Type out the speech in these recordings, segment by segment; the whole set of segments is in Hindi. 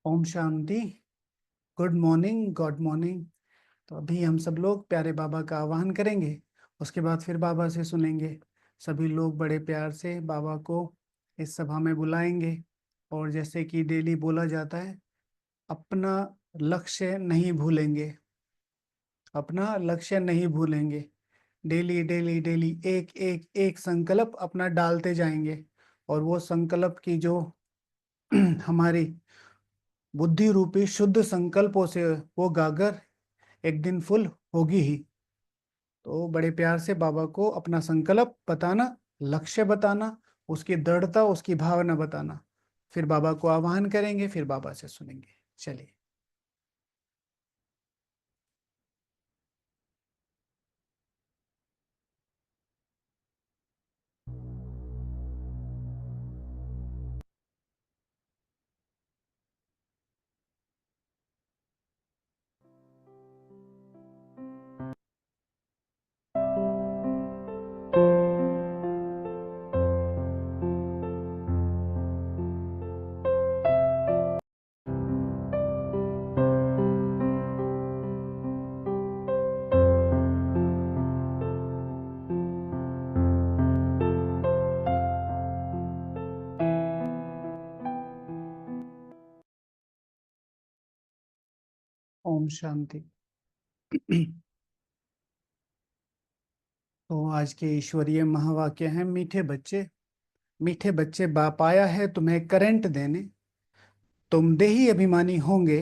ओम शांति। Good morning, good morning. तो अभी हम सब लोग प्यारे बाबा का आह्वान करेंगे। उसके बाद फिर बाबा से सुनेंगे। सभी लोग बड़े प्यार से बाबा को इस सभा में बुलाएंगे। और जैसे कि डेली बोला जाता है, अपना लक्ष्य नहीं भूलेंगे। अपना लक्ष्य नहीं भूलेंगे। डेली डेली डेली एक एक एक संकल्प अपना डालते जाएंगे। और वो संकल्प की जो हमारी बुद्धि रूपी शुद्ध संकल्पों से वो गागर एक दिन फुल होगी ही। तो बड़े प्यार से बाबा को अपना संकल्प बताना, लक्ष्य बताना, उसकी दृढ़ता, उसकी भावना बताना। फिर बाबा को आह्वान करेंगे, फिर बाबा से सुनेंगे। चलिए। ओम शांति। तो आज के ईश्वरीय महावाक्य हैं, मीठे बच्चे। मीठे बच्चे, बाप आया है तुम्हें करंट देने। तुम देही अभिमानी होंगे,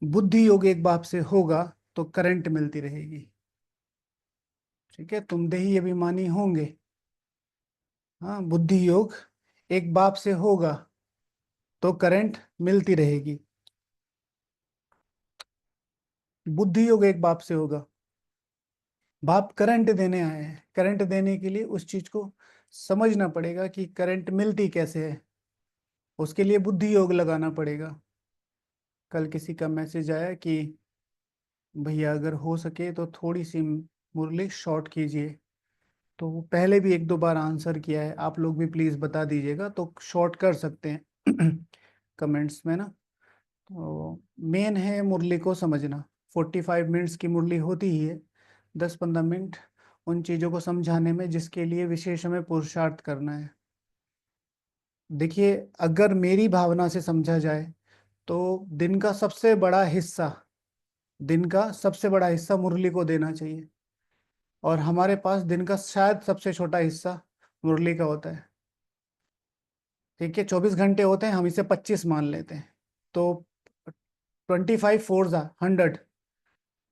बुद्धि योग एक बाप से होगा तो करंट मिलती रहेगी। ठीक है, तुम देही अभिमानी होंगे। हाँ, बुद्धि योग एक बाप से होगा तो करंट मिलती रहेगी। बुद्धि योग एक बाप से होगा। बाप करंट देने आए हैं। करंट देने के लिए उस चीज को समझना पड़ेगा कि करंट मिलती कैसे है। उसके लिए बुद्धि योग लगाना पड़ेगा। कल किसी का मैसेज आया कि भैया अगर हो सके तो थोड़ी सी मुरली शॉर्ट कीजिए। तो वो पहले भी एक दो बार आंसर किया है, आप लोग भी प्लीज बता दीजिएगा तो शॉर्ट कर सकते हैं कमेंट्स में ना। तो मेन है मुरली को समझना। 45 मिनट्स की मुरली होती ही है। 10-15 मिनट उन चीज़ों को समझाने में जिसके लिए विशेष हमें पुरुषार्थ करना है। देखिए, अगर मेरी भावना से समझा जाए तो दिन का सबसे बड़ा हिस्सा मुरली को देना चाहिए। और हमारे पास दिन का शायद सबसे छोटा हिस्सा मुरली का होता है। ठीक है, 24 घंटे होते हैं, हम इसे 25 मान लेते हैं। तो 25 4 100,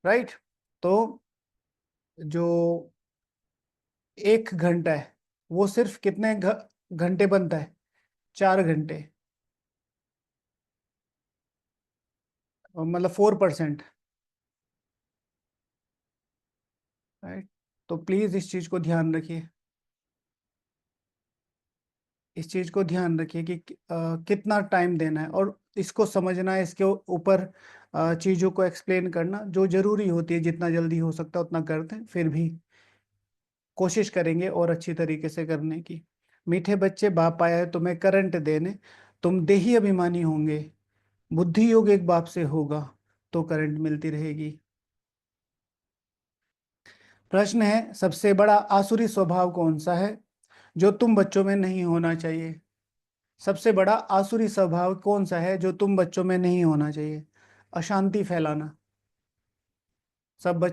राइट। तो जो 1 घंटा है वो सिर्फ कितने घंटे बनता है? 4 घंटे। मतलब 4%। राइट। तो प्लीज इस चीज को ध्यान रखिए। इस चीज को ध्यान रखिए कि कितना टाइम देना है और इसको समझना है। इसके ऊपर चीजों को एक्सप्लेन करना जो जरूरी होती है, जितना जल्दी हो सकता है उतना करते हैं। फिर भी कोशिश करेंगे और अच्छी तरीके से करने की। मीठे बच्चे, बाप आया है तुम्हें करंट देने। तुम देही अभिमानी होंगे, बुद्धि योग एक बाप से होगा तो करंट मिलती रहेगी। प्रश्न है, सबसे बड़ा आसुरी स्वभाव कौन सा है जो तुम बच्चों में नहीं होना चाहिए? सबसे बड़ा आसुरी स्वभाव कौन सा है जो तुम बच्चों में नहीं होना चाहिए? अशांति फैलाना। सब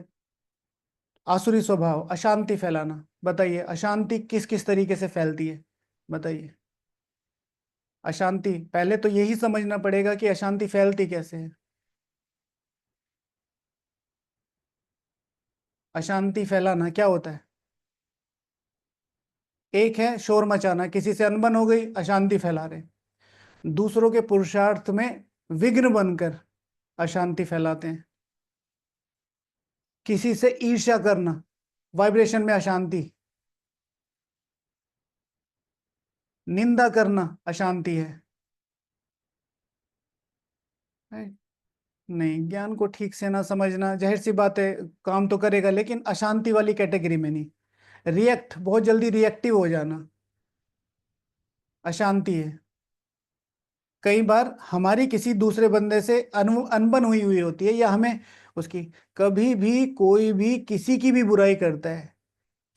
आसुरी स्वभाव, अशांति फैलाना। बताइए, अशांति किस किस तरीके से फैलती है? बताइए। अशांति, पहले तो यही समझना पड़ेगा कि अशांति फैलती कैसे है। अशांति फैलाना क्या होता है? एक है शोर मचाना, किसी से अनबन हो गई, अशांति फैला रहे। दूसरों के पुरुषार्थ में विघ्न बनकर अशांति फैलाते हैं। किसी से ईर्ष्या करना, वाइब्रेशन में अशांति। निंदा करना अशांति है। Right? नहीं, ज्ञान को ठीक से ना समझना, जाहिर सी बात है काम तो करेगा लेकिन अशांति वाली कैटेगरी में नहीं। रिएक्ट, बहुत जल्दी रिएक्टिव हो जाना, अशांति है। कई बार हमारी किसी दूसरे बंदे से अनबन हुई हुई होती है, या हमें उसकी, कभी भी कोई भी किसी की भी बुराई करता है,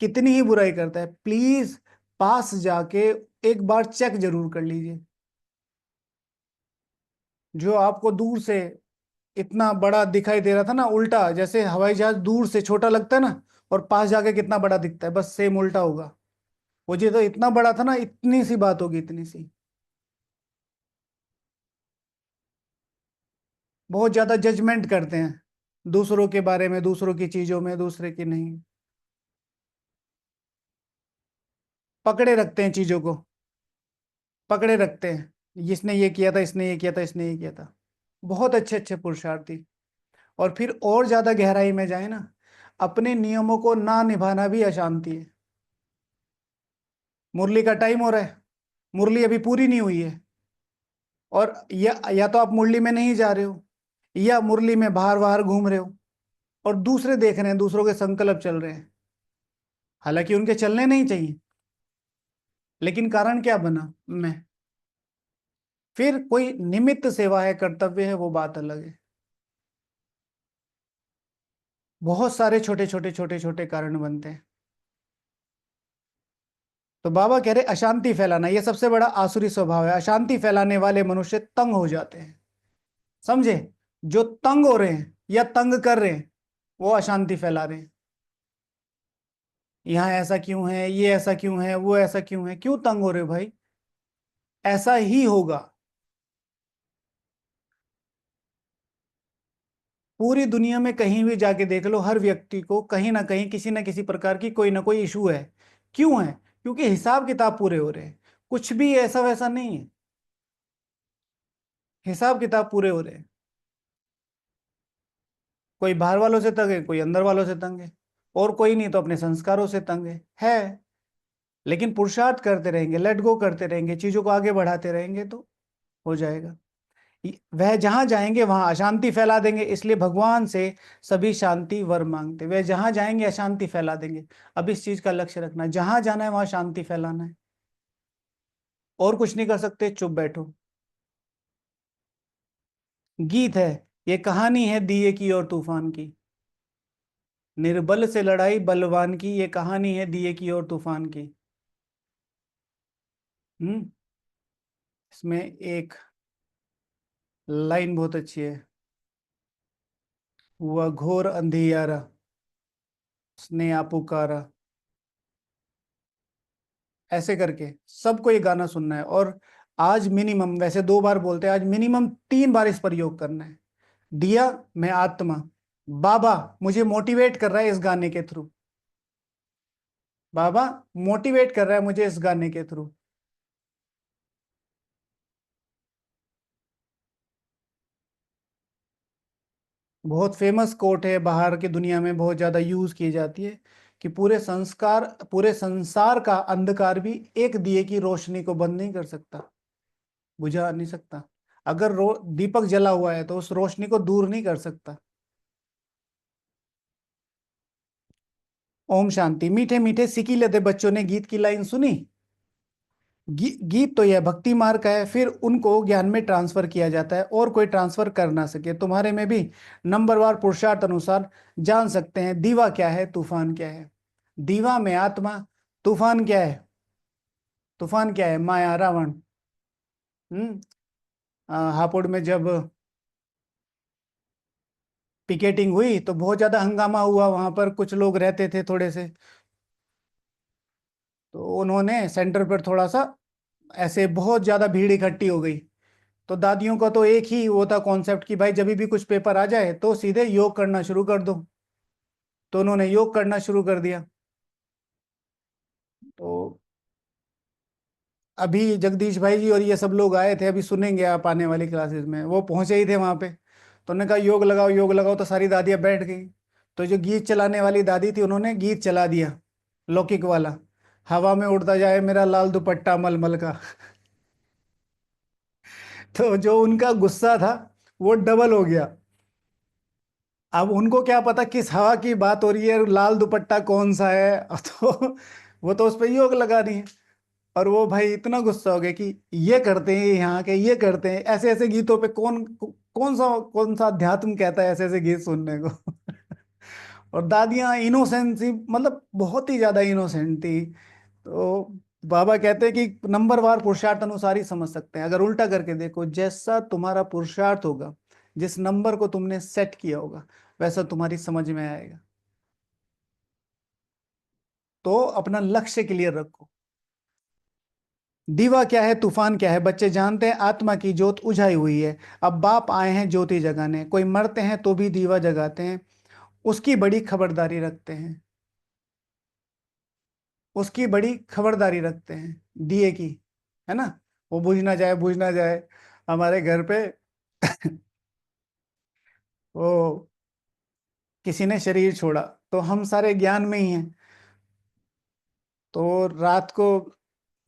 कितनी ही बुराई करता है, प्लीज पास जाके एक बार चेक जरूर कर लीजिए। जो आपको दूर से इतना बड़ा दिखाई दे रहा था ना, उल्टा, जैसे हवाई जहाज दूर से छोटा लगता है ना, और पास जाके कितना बड़ा दिखता है, बस सेम उल्टा होगा। वो जी तो इतना बड़ा था ना, इतनी सी बात होगी, इतनी सी। बहुत ज्यादा जजमेंट करते हैं दूसरों के बारे में, दूसरों की चीजों में, दूसरे की नहीं। पकड़े रखते हैं चीजों को, पकड़े रखते हैं, इसने ये किया था, इसने ये किया था, इसने ये किया था। बहुत अच्छे अच्छे पुरुषार्थी। और फिर और ज्यादा गहराई में जाए ना, अपने नियमों को ना निभाना भी अशांति है। मुरली का टाइम हो रहा है, मुरली अभी पूरी नहीं हुई है, और या तो आप मुरली में नहीं जा रहे हो, या मुरली में बाहर बाहर घूम रहे हो, और दूसरे देख रहे हैं, दूसरों के संकल्प चल रहे हैं, हालांकि उनके चलने नहीं चाहिए, लेकिन कारण क्या बना, मैं। फिर कोई निमित्त सेवा है, कर्तव्य है, वो बात अलग है। बहुत सारे छोटे छोटे छोटे छोटे कारण बनते हैं। तो बाबा कह रहे अशांति फैलाना ये सबसे बड़ा आसुरी स्वभाव है। अशांति फैलाने वाले मनुष्य तंग हो जाते हैं, समझे। जो तंग हो रहे हैं या तंग कर रहे हैं, वो अशांति फैला रहे हैं। यहाँ ऐसा क्यों है, ये ऐसा क्यों है, वो ऐसा क्यों है, क्यों तंग हो रहे हो भाई। ऐसा ही होगा। पूरी दुनिया में कहीं भी जाके देख लो, हर व्यक्ति को कहीं ना कहीं किसी ना किसी प्रकार की कोई ना कोई इशू है। क्यों है? क्योंकि हिसाब किताब पूरे हो रहे हैं। कुछ भी ऐसा वैसा नहीं है, हिसाब किताब पूरे हो रहे हैं। कोई बाहर वालों से तंग है, कोई अंदर वालों से तंग है, और कोई नहीं तो अपने संस्कारों से तंग है। लेकिन पुरुषार्थ करते रहेंगे, लेट गो करते रहेंगे, चीजों को आगे बढ़ाते रहेंगे, तो हो जाएगा। वह जहां जाएंगे वहां अशांति फैला देंगे, इसलिए भगवान से सभी शांति वर मांगते। वह जहां जाएंगे अशांति फैला देंगे। अब इस चीज का लक्ष्य रखना, जहां जाना है वहां शांति फैलाना है, और कुछ नहीं कर सकते, चुप बैठो। गीत है, ये कहानी है दिए की और तूफान की। निर्बल से लड़ाई बलवान की, ये कहानी है दिए की और तूफान की। हम्म। इसमें एक लाइन बहुत अच्छी है, हुआ घोर अंधियारा, उसने आ पुकारा। ऐसे करके सबको ये गाना सुनना है, और आज मिनिमम, वैसे 2 बार बोलते हैं, आज मिनिमम 3 बार इस पर योग करना है। दिया, मैं आत्मा, बाबा मुझे मोटिवेट कर रहा है इस गाने के थ्रू। बाबा मोटिवेट कर रहा है मुझे इस गाने के थ्रू। बहुत फेमस कोट है, बाहर की दुनिया में बहुत ज्यादा यूज की जाती है, कि पूरे संसार का अंधकार भी एक दिए की रोशनी को बंद नहीं कर सकता, बुझा नहीं सकता। अगर दीपक जला हुआ है तो उस रोशनी को दूर नहीं कर सकता। ओम शांति। मीठे मीठे सिकी लेते बच्चों ने गीत की लाइन सुनी। गीत तो यह भक्ति मार्ग का है, फिर उनको ज्ञान में ट्रांसफर किया जाता है, और कोई ट्रांसफर कर ना सके। तुम्हारे में भी नंबरवार पुरुषार्थ अनुसार जान सकते हैं दीवा क्या है, तूफान क्या है। दीवा में आत्मा, तूफान क्या है? तूफान क्या है? माया, रावण। हम्म। हापुड़ में जब पिकेटिंग हुई तो बहुत ज्यादा हंगामा हुआ, वहां पर कुछ लोग रहते थे थोड़े से, तो उन्होंने सेंटर पर थोड़ा सा, ऐसे बहुत ज्यादा भीड़ इकट्ठी हो गई। तो दादियों का तो एक ही वो था कॉन्सेप्ट, कि भाई जब भी कुछ पेपर आ जाए तो सीधे योग करना शुरू कर दो। तो उन्होंने योग करना शुरू कर दिया। तो अभी जगदीश भाई जी और ये सब लोग आए थे, अभी सुनेंगे आप आने वाली क्लासेस में, वो पहुंचे ही थे वहां पे। तो उन्होंने कहा योग लगाओ, योग लगाओ, तो सारी दादियां बैठ गई। तो जो गीत चलाने वाली दादी थी, उन्होंने गीत चला दिया, लौकिक वाला, हवा में उड़ता जाए मेरा लाल दुपट्टा मलमल का। तो जो उनका गुस्सा था वो डबल हो गया। अब उनको क्या पता किस हवा की बात हो रही है, लाल दुपट्टा कौन सा है। तो वो तो उस पर योग लगा रही है। और वो भाई इतना गुस्सा हो गया कि ये करते हैं यहाँ के, ये करते हैं, ऐसे ऐसे गीतों पे कौन सा अध्यात्म कहता है ऐसे ऐसे गीत सुनने को। और दादियां इनोसेंसी, मतलब बहुत ही ज्यादा इनोसेंट थी। तो बाबा कहते हैं कि नंबरवार पुरुषार्थ अनुसार ही समझ सकते हैं। अगर उल्टा करके देखो, जैसा तुम्हारा पुरुषार्थ होगा, जिस नंबर को तुमने सेट किया होगा, वैसा तुम्हारी समझ में आएगा। तो अपना लक्ष्य क्लियर रखो। दीवा क्या है, तूफान क्या है, बच्चे जानते हैं। आत्मा की जोत उझाई हुई है। अब बाप आए हैं ज्योति जगाने। कोई मरते हैं तो भी दीवा जगाते हैं, उसकी बड़ी खबरदारी रखते हैं। उसकी बड़ी खबरदारी रखते हैं दिए की, है ना। वो बुझ ना जाए, बुझ ना जाए। हमारे घर पे वो किसी ने शरीर छोड़ा, तो हम सारे ज्ञान में ही हैं। तो रात को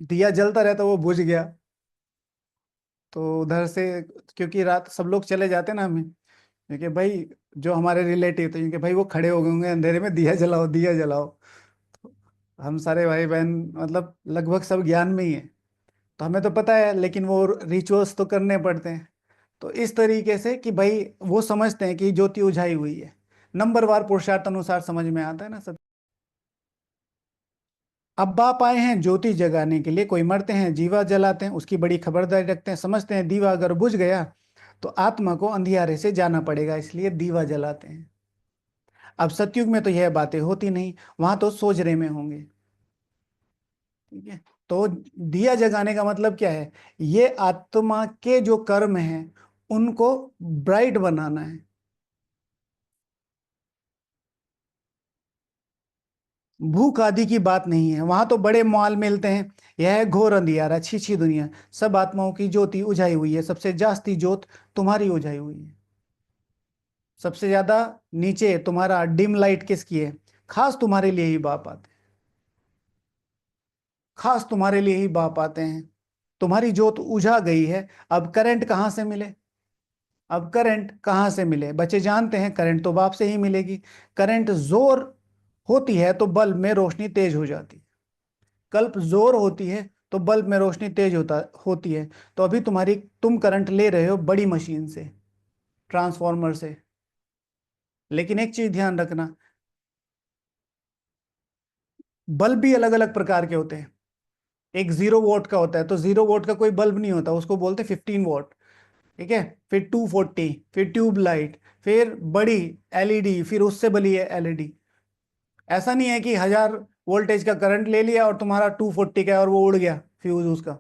दिया जलता रहता, वो बुझ गया। तो उधर से, क्योंकि रात सब लोग चले जाते ना हमें, क्योंकि भाई जो हमारे रिलेटिव थे, क्योंकि भाई वो खड़े हो गए होंगे अंधेरे में, दिया जलाओ दिया जलाओ। हम सारे भाई बहन मतलब लगभग सब ज्ञान में ही है। तो हमें तो पता है, लेकिन वो रिचुअल्स तो करने पड़ते हैं। तो इस तरीके से कि भाई वो समझते हैं कि ज्योति उझाई हुई है। नंबरवार पुरुषार्थ अनुसार समझ में आता है ना सब। अब बाप आए हैं ज्योति जगाने के लिए। कोई मरते हैं जीवा जलाते हैं, उसकी बड़ी खबरदारी रखते हैं। समझते हैं दीवा अगर बुझ गया तो आत्मा को अंधियारे से जाना पड़ेगा, इसलिए दीवा जलाते हैं। अब सतयुग में तो यह बातें होती नहीं, वहां तो सोजरे में होंगे। ठीक है। तो दिया जगाने का मतलब क्या है, ये आत्मा के जो कर्म हैं उनको ब्राइट बनाना है। भूख आदि की बात नहीं है, वहां तो बड़े माल मिलते हैं। यह है घोर अंधियारा, छी दुनिया। सब आत्माओं की ज्योति उजाई हुई है, सबसे जास्ती ज्योत तुम्हारी उजाई हुई है। सबसे ज्यादा नीचे तुम्हारा डिम लाइट किसकी है, खास तुम्हारे लिए ही बाप आते हैं। खास तुम्हारे लिए ही बाप आते हैं। तुम्हारी ज्योत उजा गई है। अब करंट कहाँ से मिले, अब करंट कहाँ से मिले, बच्चे जानते हैं करंट तो बाप से ही मिलेगी। करंट जोर होती है तो बल्ब में रोशनी तेज हो जाती है। कल्प जोर होती है तो बल्ब में रोशनी तेज होती है। तो अभी तुम करंट ले रहे हो बड़ी मशीन से, ट्रांसफॉर्मर से। लेकिन एक चीज ध्यान रखना, बल्ब भी अलग अलग प्रकार के होते हैं। एक 0 वोल्ट का होता है, तो 0 वोल्ट का कोई बल्ब नहीं होता, उसको बोलते 15 वोल्ट। ठीक है। फिर 240, फिर ट्यूब लाइट, फिर बड़ी एलईडी, फिर उससे बड़ी एलईडी। ऐसा नहीं है कि 1000 वोल्टेज का करंट ले लिया और तुम्हारा 240 का है और वो उड़ गया फ्यूज उसका।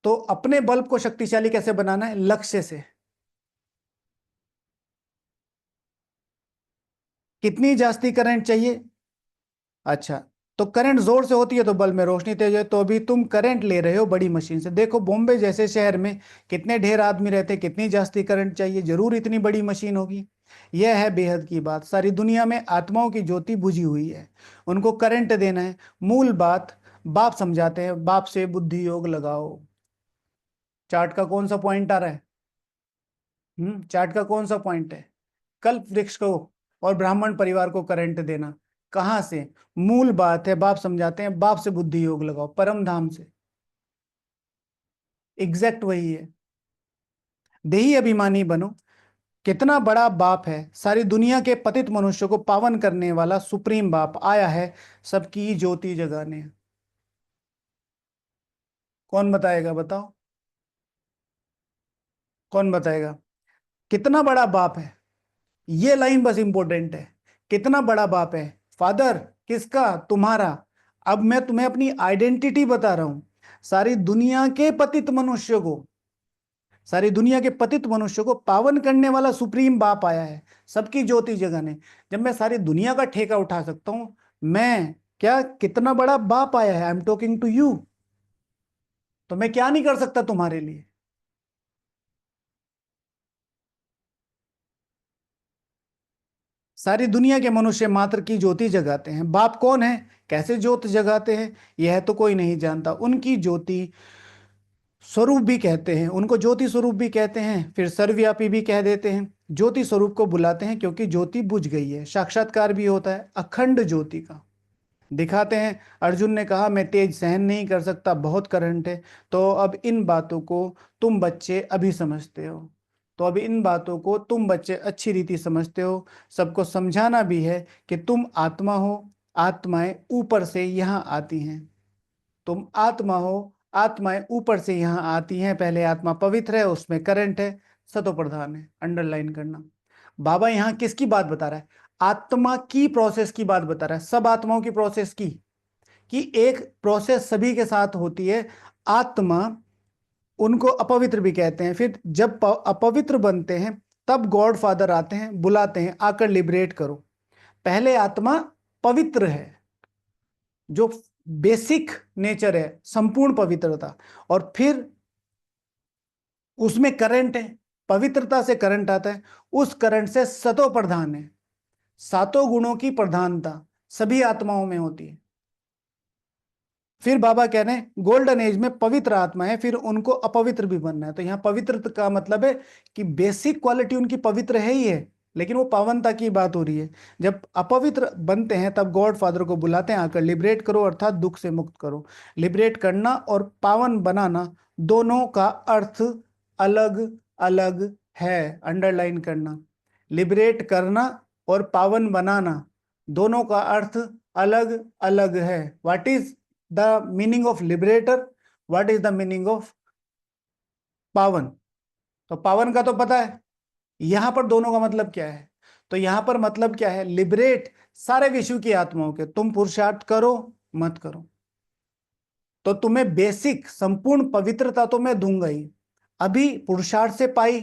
तो अपने बल्ब को शक्तिशाली कैसे बनाना है, लक्ष्य से। कितनी जास्ती करंट चाहिए। अच्छा, तो करंट जोर से होती है तो बल्ब में रोशनी तेज है। तो अभी तुम करंट ले रहे हो बड़ी मशीन से। देखो बॉम्बे जैसे शहर में कितने ढेर आदमी रहते हैं, कितनी जास्ती करंट चाहिए, जरूर इतनी बड़ी मशीन होगी। यह है बेहद की बात। सारी दुनिया में आत्माओं की ज्योति बुझी हुई है, उनको करंट देना है। मूल बात बाप समझाते हैं, बाप से बुद्धि योग लगाओ। चार्ट का कौन सा पॉइंट आ रहा है, चार्ट का कौन सा पॉइंट है, कल्प वृक्ष को और ब्राह्मण परिवार को करंट देना। कहां से, मूल बात है, बाप समझाते हैं बाप से बुद्धि योग लगाओ, परम धाम से। एग्जैक्ट वही है। देही अभिमानी बनो। कितना बड़ा बाप है, सारी दुनिया के पतित मनुष्य को पावन करने वाला सुप्रीम बाप आया है सबकी ज्योति जगाने। कौन बताएगा, बताओ, कौन बताएगा। कितना बड़ा बाप है, ये लाइन बस इंपॉर्टेंट है। कितना बड़ा बाप है, फादर किसका, तुम्हारा। अब मैं तुम्हें अपनी आइडेंटिटी बता रहा हूं। सारी दुनिया के पतित मनुष्य को, सारी दुनिया के पतित मनुष्य को पावन करने वाला सुप्रीम बाप आया है सबकी ज्योति जगाने। जब मैं सारी दुनिया का ठेका उठा सकता हूं, मैं क्या, कितना बड़ा बाप आया है, I am talking to you. तो मैं क्या नहीं कर सकता तुम्हारे लिए। सारी दुनिया के मनुष्य मात्र की ज्योति जगाते हैं। बाप कौन है, कैसे ज्योत जगाते हैं, यह तो कोई नहीं जानता। उनकी ज्योति स्वरूप भी कहते हैं, उनको ज्योति स्वरूप भी कहते हैं, फिर सर्वव्यापी भी कह देते हैं। ज्योति स्वरूप को बुलाते हैं क्योंकि ज्योति बुझ गई है। साक्षात्कार भी होता है अखंड ज्योति का। दिखाते हैं। अर्जुन ने कहा मैं तेज सहन नहीं कर सकता, बहुत करंट है। तो अब इन बातों को तुम बच्चे अभी समझते हो, तो अब इन बातों को तुम बच्चे अच्छी रीति समझते हो। सबको समझाना भी है कि तुम आत्मा हो, आत्माएं ऊपर से यहाँ आती हैं। तुम आत्मा हो, आत्माएं ऊपर से यहाँ आती हैं। पहले आत्मा पवित्र है, उसमें करंट है, सतो प्रधान है, अंडरलाइन करना। बाबा यहाँ किसकी बात बता रहा है? आत्मा की प्रोसेस की बात बता रहा है, सब आत्माओं की प्रोसेस की, कि एक प्रोसेस सभी के साथ होती है। आत्मा, उनको अपवित्र भी कहते हैं, फिर जब अपवित्र बनते हैं तब गॉड फादर आते हैं, बुलाते हैं आकर लिबरेट करो। पहले आत्मा पवित्र है, जो बेसिक नेचर है, संपूर्ण पवित्रता, और फिर उसमें करंट है, पवित्रता से करंट आता है, उस करंट से सतो प्रधान है। सातों गुणों की प्रधानता सभी आत्माओं में होती है। फिर बाबा कह रहे हैं गोल्डन एज में पवित्र आत्मा है, फिर उनको अपवित्र भी बनना है। तो यहाँ पवित्र का मतलब है कि बेसिक क्वालिटी उनकी पवित्र है ही है, लेकिन वो पावनता की बात हो रही है। जब अपवित्र बनते हैं तब गॉड फादर को बुलाते हैं, आकर लिबरेट करो, अर्थात दुख से मुक्त करो। लिबरेट करना और पावन बनाना दोनों का अर्थ अलग अलग है, अंडरलाइन करना। लिबरेट करना और पावन बनाना दोनों का अर्थ अलग अलग है। What is the meaning of liberator, what is the meaning of पावन? तो पावन का तो पता है, यहां पर दोनों का मतलब क्या है? तो यहां पर मतलब क्या है? लिबरेट सारे विश्व की आत्माओं के, तुम पुरुषार्थ करो मत करो, तो तुम्हें बेसिक संपूर्ण पवित्रता तो मैं दूंगा ही। अभी पुरुषार्थ से पाई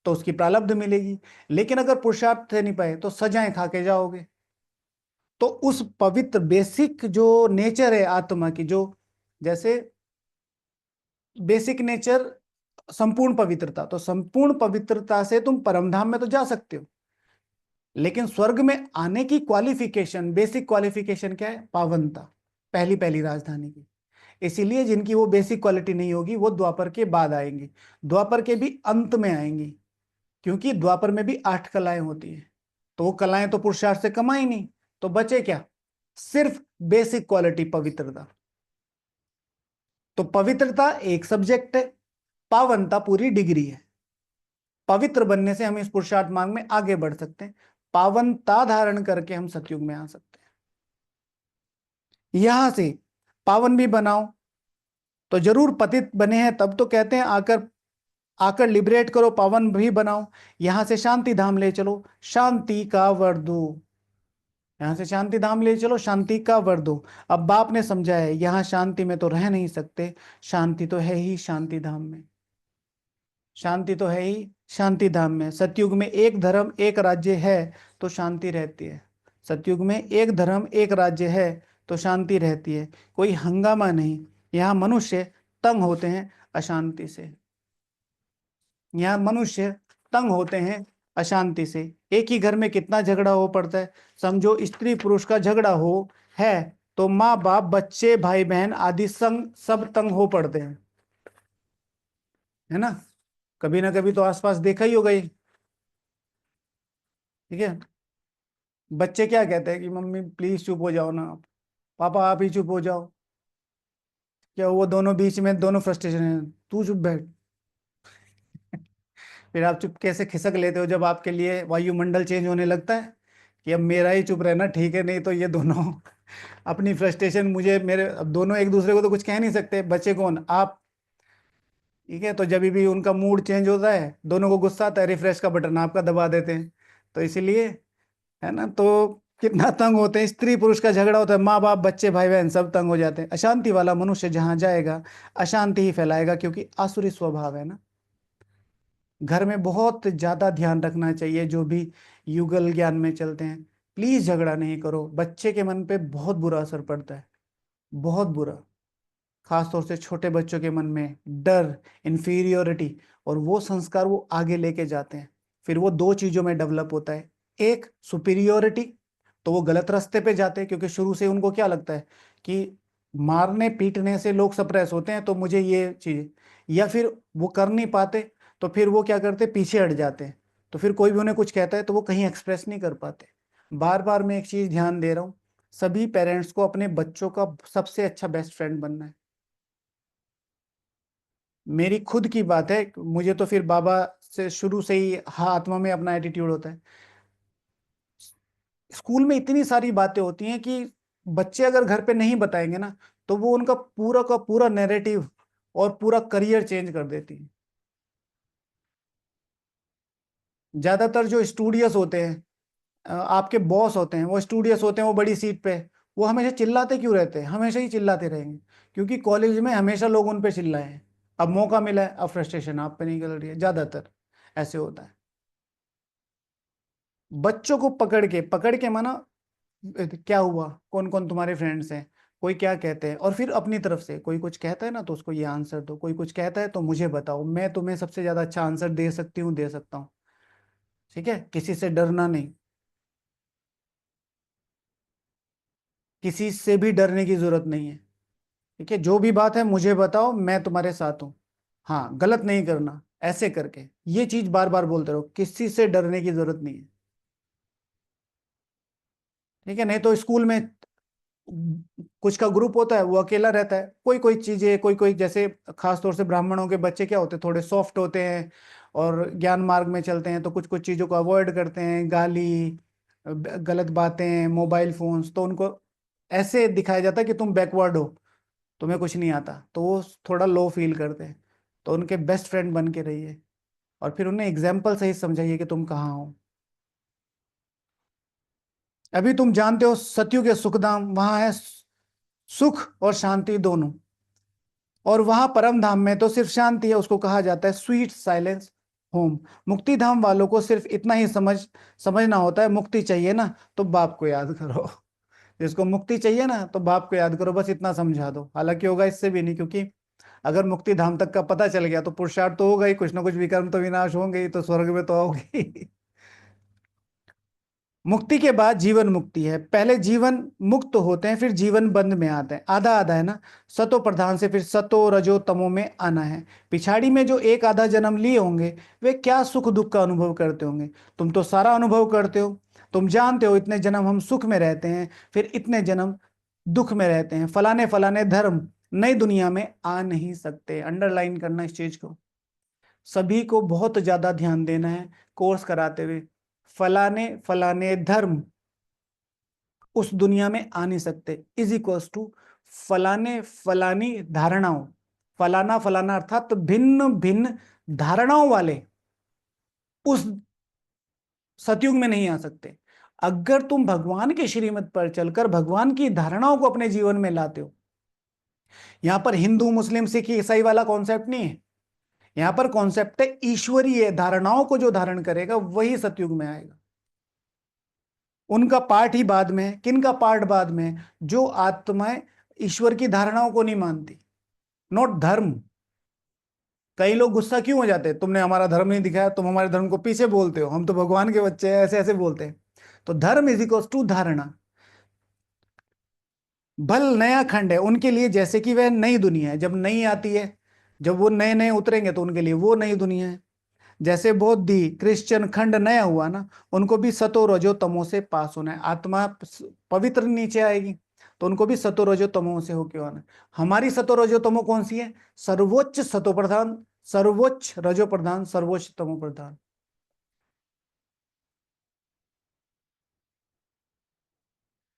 तो उसकी प्रारब्ध मिलेगी, लेकिन अगर पुरुषार्थ से नहीं पाए तो सजाएं खा के जाओगे। तो उस पवित्र बेसिक जो नेचर है आत्मा की, जो जैसे बेसिक नेचर संपूर्ण पवित्रता, तो संपूर्ण पवित्रता से तुम परमधाम में तो जा सकते हो, लेकिन स्वर्ग में आने की क्वालिफिकेशन, बेसिक क्वालिफिकेशन क्या है? पावनता, पहली पहली राजधानी की। इसीलिए जिनकी वो बेसिक क्वालिटी नहीं होगी वो द्वापर के बाद आएंगे, द्वापर के भी अंत में आएंगी, क्योंकि द्वापर में भी 8 कलाएं होती है। तो वो कलाएं तो पुरुषार्थ से कमाई नहीं, तो बचे क्या? सिर्फ बेसिक क्वालिटी पवित्रता। तो पवित्रता एक सब्जेक्ट है, पावनता पूरी डिग्री है। पवित्र बनने से हम इस पुरुषार्थ मार्ग में आगे बढ़ सकते हैं, पावनता धारण करके हम सतयुग में आ सकते हैं। यहां से पावन भी बनाओ, तो जरूर पतित बने हैं तब तो कहते हैं आकर आकर लिबरेट करो, पावन भी बनाओ। यहां से शांति धाम ले चलो, शांति का वर दो। यहां से शांति धाम ले चलो, शांति का वर दो। अब बाप ने समझाया है यहां शांति में तो रह नहीं सकते, शांति तो है ही शांति धाम में, शांति तो है ही शांति धाम में। सतयुग में एक धर्म एक राज्य है तो शांति रहती है। सतयुग में एक धर्म एक राज्य है तो शांति रहती है, कोई हंगामा नहीं। यहाँ मनुष्य तंग होते हैं अशांति से, यहाँ मनुष्य तंग होते हैं अशांति से। एक ही घर में कितना झगड़ा हो पड़ता है, समझो स्त्री पुरुष का झगड़ा हो है तो माँ बाप बच्चे भाई बहन आदि संग सब तंग हो पड़ते हैं, है ना? कभी ना कभी तो आसपास देखा ही होगा ये, ठीक है? बच्चे क्या कहते हैं कि मम्मी प्लीज चुप हो जाओ ना, पापा आप ही चुप हो जाओ। क्या वो दोनों बीच में दोनों फ्रस्ट्रेशन है, तू चुप बैठ। फिर आप चुप कैसे खिसक लेते हो जब आपके लिए वायुमंडल चेंज होने लगता है कि अब मेरा ही चुप रहना ठीक है, नहीं तो ये दोनों अपनी फ्रस्ट्रेशन मुझे मेरे, अब दोनों एक दूसरे को तो कुछ कह नहीं सकते, बच्चे कौन? आप, ठीक है? तो जब भी उनका मूड चेंज होता है, दोनों को गुस्सा आता है, रिफ्रेश का बटन आपका दबा देते हैं। तो इसीलिए, है ना, तो कितना तंग होते हैं, स्त्री पुरुष का झगड़ा होता है, माँ बाप बच्चे भाई बहन सब तंग हो जाते हैं। अशांति वाला मनुष्य जहां जाएगा अशांति ही फैलाएगा, क्योंकि आसुरी स्वभाव है ना। घर में बहुत ज्यादा ध्यान रखना चाहिए, जो भी युगल ज्ञान में चलते हैं, प्लीज झगड़ा नहीं करो। बच्चे के मन पे बहुत बुरा असर पड़ता है, बहुत बुरा। खासतौर से छोटे बच्चों के मन में डर, इंफीरियोरिटी, और वो संस्कार वो आगे लेके जाते हैं। फिर वो दो चीजों में डेवलप होता है, एक सुपीरियोरिटी, तो वो गलत रास्ते पे जाते हैं, क्योंकि शुरू से उनको क्या लगता है कि मारने पीटने से लोग सप्रेस होते हैं, तो मुझे ये चीज, या फिर वो कर नहीं पाते तो फिर वो क्या करते, पीछे हट जाते हैं। तो फिर कोई भी उन्हें कुछ कहता है तो वो कहीं एक्सप्रेस नहीं कर पाते। बार बार मैं एक चीज ध्यान दे रहा हूँ, सभी पेरेंट्स को अपने बच्चों का सबसे अच्छा बेस्ट फ्रेंड बनना है। मेरी खुद की बात है, मुझे तो फिर बाबा से शुरू से ही हाँ आत्मा में अपना एटीट्यूड होता है। स्कूल में इतनी सारी बातें होती हैं कि बच्चे अगर घर पे नहीं बताएंगे ना, तो वो उनका पूरा का पूरा नैरेटिव और पूरा करियर चेंज कर देती है। ज्यादातर जो स्टूडियस होते हैं, आपके बॉस होते हैं, वो स्टूडियस होते हैं, वो बड़ी सीट पे, वो हमेशा चिल्लाते क्यों रहते हैं? हमेशा ही चिल्लाते रहेंगे क्योंकि कॉलेज में हमेशा लोग उन पे चिल्लाए हैं। अब मौका मिला है, अब फ्रस्ट्रेशन आप पे निकल रही है, ज्यादातर ऐसे होता है। बच्चों को पकड़ के माना, क्या हुआ, कौन कौन तुम्हारे फ्रेंड्स हैं, कोई क्या कहते हैं, और फिर अपनी तरफ से कोई कुछ कहता है ना तो उसको ये आंसर दो, कोई कुछ कहता है तो मुझे बताओ, मैं तुम्हें सबसे ज्यादा अच्छा आंसर दे सकती हूँ, दे सकता हूँ। ठीक है, किसी से डरना नहीं, किसी से भी डरने की जरूरत नहीं है। ठीक है, जो भी बात है मुझे बताओ, मैं तुम्हारे साथ हूँ। हाँ, गलत नहीं करना, ऐसे करके ये चीज बार बार बोलते रहो, किसी से डरने की जरूरत नहीं है। ठीक है, नहीं तो स्कूल में कुछ का ग्रुप होता है, वो अकेला रहता है, कोई कोई चीजें, कोई कोई जैसे खास तौर से ब्राह्मणों के बच्चे क्या होते हैं, थोड़े सॉफ्ट होते हैं और ज्ञान मार्ग में चलते हैं, तो कुछ कुछ चीजों को अवॉइड करते हैं, गाली, गलत बातें, मोबाइल फोन्स, तो उनको ऐसे दिखाया जाता है कि तुम बैकवर्ड हो, तुम्हें कुछ नहीं आता, तो वो थोड़ा लो फील करते हैं। तो उनके बेस्ट फ्रेंड बन के रहिए, और फिर उन्हें एग्जाम्पल सही समझाइए कि तुम कहाँ हो। अभी तुम जानते हो सतयुग के सुखधाम, वहां है सुख और शांति दोनों, और वहां परम धाम में तो सिर्फ शांति है, उसको कहा जाता है स्वीट साइलेंस होम। मुक्ति धाम वालों को सिर्फ इतना ही समझना होता है, मुक्ति चाहिए ना तो बाप को याद करो। जिसको मुक्ति चाहिए ना तो बाप को याद करो, बस इतना समझा दो। हालांकि होगा इससे भी नहीं, क्योंकि अगर मुक्ति धाम तक का पता चल गया तो पुरुषार्थ तो होगा ही, कुछ ना कुछ विकर्म तो विनाश होंगे ही, तो स्वर्ग में तो आओगे। मुक्ति के बाद जीवन मुक्ति है, पहले जीवन मुक्त होते हैं, फिर जीवन बंध में आते हैं, आधा आधा है ना। सतो प्रधान से फिर सतो रजो तमो में आना है। पिछाड़ी में जो एक आधा जन्म लिए होंगे, वे क्या सुख दुख का अनुभव करते होंगे? तुम तो सारा अनुभव करते हो, तुम जानते हो इतने जन्म हम सुख में रहते हैं, फिर इतने जन्म दुख में रहते हैं, फलाने फलाने धर्म नई दुनिया में आ नहीं सकते। अंडरलाइन करना इस चीज को, सभी को बहुत ज्यादा ध्यान देना है कोर्स कराते हुए। फलाने फलाने धर्म उस दुनिया में आ नहीं सकते इज इक्वल्स टू फलाने फलानी धारणाओं, फलाना फलाना अर्थात भिन्न भिन्न धारणाओं वाले उस सतयुग में नहीं आ सकते। अगर तुम भगवान के श्रीमत पर चलकर भगवान की धारणाओं को अपने जीवन में लाते हो, यहां पर हिंदू मुस्लिम सिख ईसाई वाला कॉन्सेप्ट नहीं है, यहां पर कॉन्सेप्ट है ईश्वरीय धारणाओं को जो धारण करेगा वही सतयुग में आएगा। उनका पार्ट ही बाद में है, किनका पार्ट बाद में है? जो आत्माएं ईश्वर की धारणाओं को नहीं मानती, नॉट धर्म। कई लोग गुस्सा क्यों हो जाते हैं, तुमने हमारा धर्म नहीं दिखाया, तुम हमारे धर्म को पीछे बोलते हो, हम तो भगवान के बच्चे हैं, ऐसे ऐसे बोलते हैं। तो धर्म इज इक्वल टू धारणा। भल नया खंड है उनके लिए, जैसे कि वह नई दुनिया है, जब नई आती है, जब वो नए नए उतरेंगे तो उनके लिए वो नई दुनिया है। जैसे बौद्धि क्रिश्चियन खंड नया हुआ ना, उनको भी सतो रजो तमो से पास होना है, आत्मा पवित्र नीचे आएगी, तो उनको भी सतो रजो तमो से होके आना है। हमारी सतो रजो तमो कौन सी है? सर्वोच्च सतो प्रधान, सर्वोच्च रजो प्रधान, सर्वोच्च तमो प्रधान।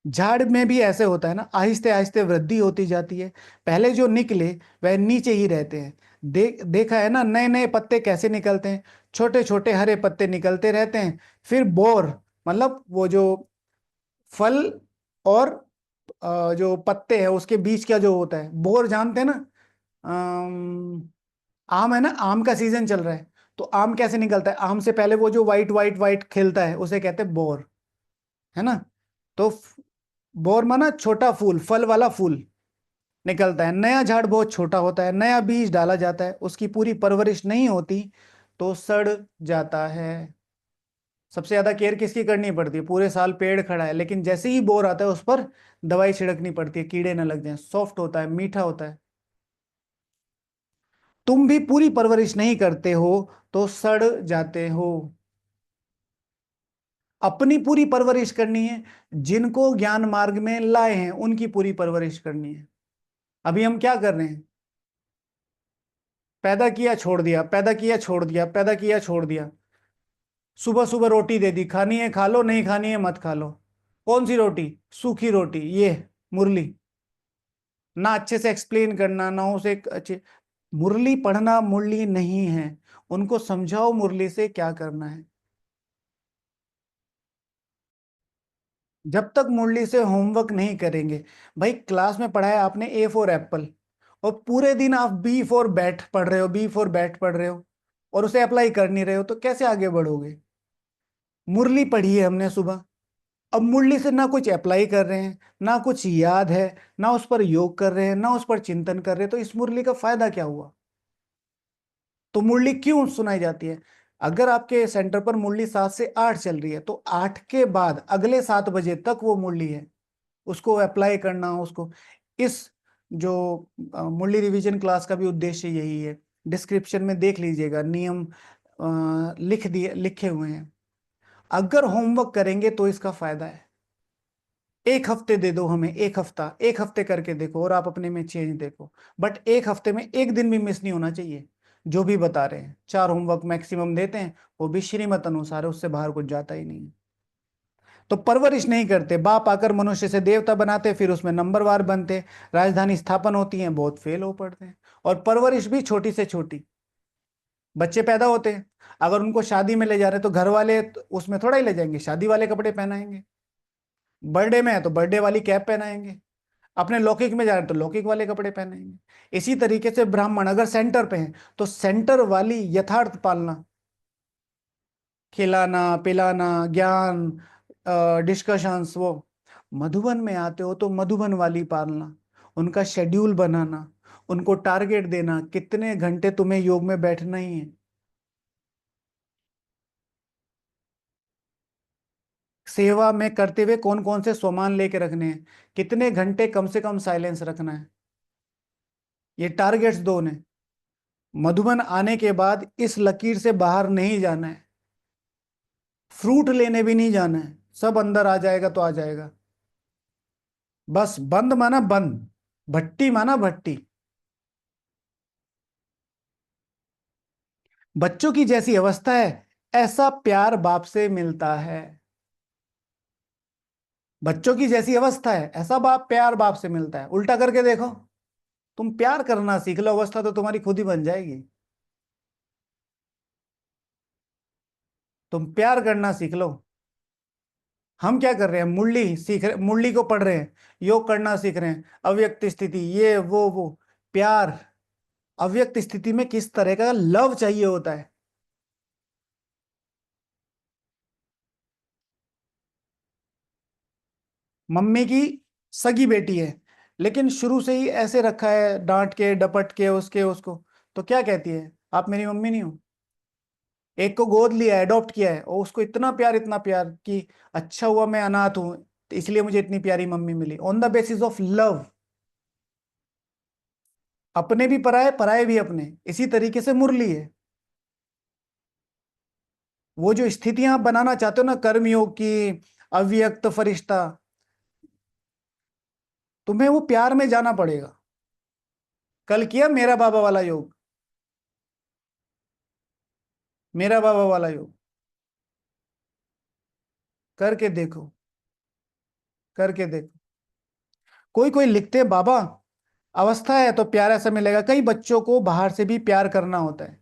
झाड़ में भी ऐसे होता है ना, आहिस्ते आहिस्ते वृद्धि होती जाती है, पहले जो निकले वह नीचे ही रहते हैं। देखा है ना, नए नए पत्ते कैसे निकलते हैं, छोटे छोटे हरे पत्ते निकलते रहते हैं। फिर बोर, मतलब वो जो फल और जो पत्ते हैं उसके बीच का जो होता है, बोर जानते हैं ना? अम, आम है ना, आम का सीजन चल रहा है, तो आम कैसे निकलता है? आम से पहले वो जो वाइट वाइट वाइट खिलता है उसे कहते हैं बोर, है ना? तो बोर माना छोटा फूल, फल वाला फूल निकलता है। नया झाड़ बहुत छोटा होता है, नया बीज डाला जाता है, उसकी पूरी परवरिश नहीं होती तो सड़ जाता है। सबसे ज्यादा केयर किसकी करनी पड़ती है? पूरे साल पेड़ खड़ा है, लेकिन जैसे ही बोर आता है उस पर दवाई छिड़कनी पड़ती है, कीड़े ना लग जाएं। सॉफ्ट होता है, मीठा होता है। तुम भी पूरी परवरिश नहीं करते हो तो सड़ जाते हो। अपनी पूरी परवरिश करनी है, जिनको ज्ञान मार्ग में लाए हैं उनकी पूरी परवरिश करनी है। अभी हम क्या कर रहे हैं? पैदा किया छोड़ दिया, पैदा किया छोड़ दिया, पैदा किया छोड़ दिया। सुबह सुबह रोटी दे दी, खानी है खा लो, नहीं खानी है मत खा लो। कौन सी रोटी? सूखी रोटी, ये मुरली। ना अच्छे से एक्सप्लेन करना, ना उसे अच्छे। मुरली पढ़ना मुरली नहीं है, उनको समझाओ मुरली से क्या करना है। जब तक मुरली से होमवर्क नहीं करेंगे, भाई क्लास में पढ़ाया आपने ए फॉर एप्पल, और पूरे दिन आप बी फॉर बैट पढ़ रहे हो, बी फॉर बैट पढ़ रहे हो, और उसे अप्लाई कर नहीं रहे हो, तो कैसे आगे बढ़ोगे? मुरली पढ़ी है हमने सुबह, अब मुरली से ना कुछ अप्लाई कर रहे हैं, ना कुछ याद है, ना उस पर योग कर रहे हैं, ना उस पर चिंतन कर रहे हैं, तो इस मुरली का फायदा क्या हुआ? तो मुरली क्यों सुनाई जाती है? अगर आपके सेंटर पर मुरली 7 से 8 चल रही है, तो 8 के बाद अगले 7 बजे तक वो मुरली है, उसको अप्लाई करना, उसको। इस जो मुरली रिवीजन क्लास का भी उद्देश्य यही है। डिस्क्रिप्शन में देख लीजिएगा, नियम लिख दिए, लिखे हुए हैं। अगर होमवर्क करेंगे तो इसका फायदा है। 1 हफ्ते दे दो हमें, 1 हफ्ता, 1 हफ्ते करके देखो और आप अपने में चेंज देखो। बट 1 हफ्ते में एक दिन भी मिस नहीं होना चाहिए। जो भी बता रहे हैं, 4 होमवर्क मैक्सिमम देते हैं, वो भी श्रीमत अनुसार है, उससे बाहर कुछ जाता ही नहीं है। तो परवरिश नहीं करते, बाप आकर मनुष्य से देवता बनाते, फिर उसमें नंबरवार बनते, राजधानी स्थापन होती है, बहुत फेल हो पड़ते हैं। और परवरिश भी छोटी से छोटी। बच्चे पैदा होते हैं, अगर उनको शादी में ले जा रहे हैं तो घर वाले उसमें थोड़ा ही ले जाएंगे, शादी वाले कपड़े पहनाएंगे। बर्थडे में है तो बर्थडे वाली कैप पहनाएंगे। अपने लौकिक में जा रहे हैं तो लौकिक वाले कपड़े पहनेंगे। इसी तरीके से ब्राह्मण अगर सेंटर पे हैं तो सेंटर वाली यथार्थ पालना, खिलाना पिलाना, ज्ञान, डिस्कशंस, वो। मधुबन में आते हो तो मधुबन वाली पालना, उनका शेड्यूल बनाना, उनको टारगेट देना, कितने घंटे तुम्हें योग में बैठना ही है। सेवा में करते हुए कौन कौन से सामान लेके रखने हैं, कितने घंटे कम से कम साइलेंस रखना है, ये टारगेट्स दो ने। मधुबन आने के बाद इस लकीर से बाहर नहीं जाना है, फ्रूट लेने भी नहीं जाना है, सब अंदर आ जाएगा तो आ जाएगा। बस बंद माना बंद, भट्टी माना भट्टी। बच्चों की जैसी अवस्था है, ऐसा प्यार बाप से मिलता है। बच्चों की जैसी अवस्था है, ऐसा प्यार बाप से मिलता है। उल्टा करके देखो, तुम प्यार करना सीख लो, अवस्था तो तुम्हारी खुद ही बन जाएगी। तुम प्यार करना सीख लो। हम क्या कर रहे हैं? मुरली सीख रहे, मुरली को पढ़ रहे हैं, योग करना सीख रहे हैं, अव्यक्त स्थिति, ये वो प्यार। अव्यक्त स्थिति में किस तरह का लव चाहिए होता है? मम्मी की सगी बेटी है, लेकिन शुरू से ही ऐसे रखा है, डांट के डपट के उसके उसको, तो क्या कहती है? आप मेरी मम्मी नहीं हो। एक को गोद लिया है, अडॉप्ट किया है, और उसको इतना प्यार कि अच्छा हुआ मैं अनाथ हूं, तो इसलिए मुझे इतनी प्यारी मम्मी मिली, on the basis of love. अपने भी पराए, पराए भी अपने, इसी तरीके से मुरली है। वो जो स्थितियां आप बनाना चाहते हो ना, कर्मयोग की, अव्यक्त फरिश्ता, तुम्हें वो प्यार में जाना पड़ेगा। कल किया मेरा बाबा वाला योग, मेरा बाबा वाला योग करके देखो, करके देखो। कोई कोई लिखते हैं, बाबा अवस्था है तो प्यार ऐसा मिलेगा। कई बच्चों को बाहर से भी प्यार करना होता है,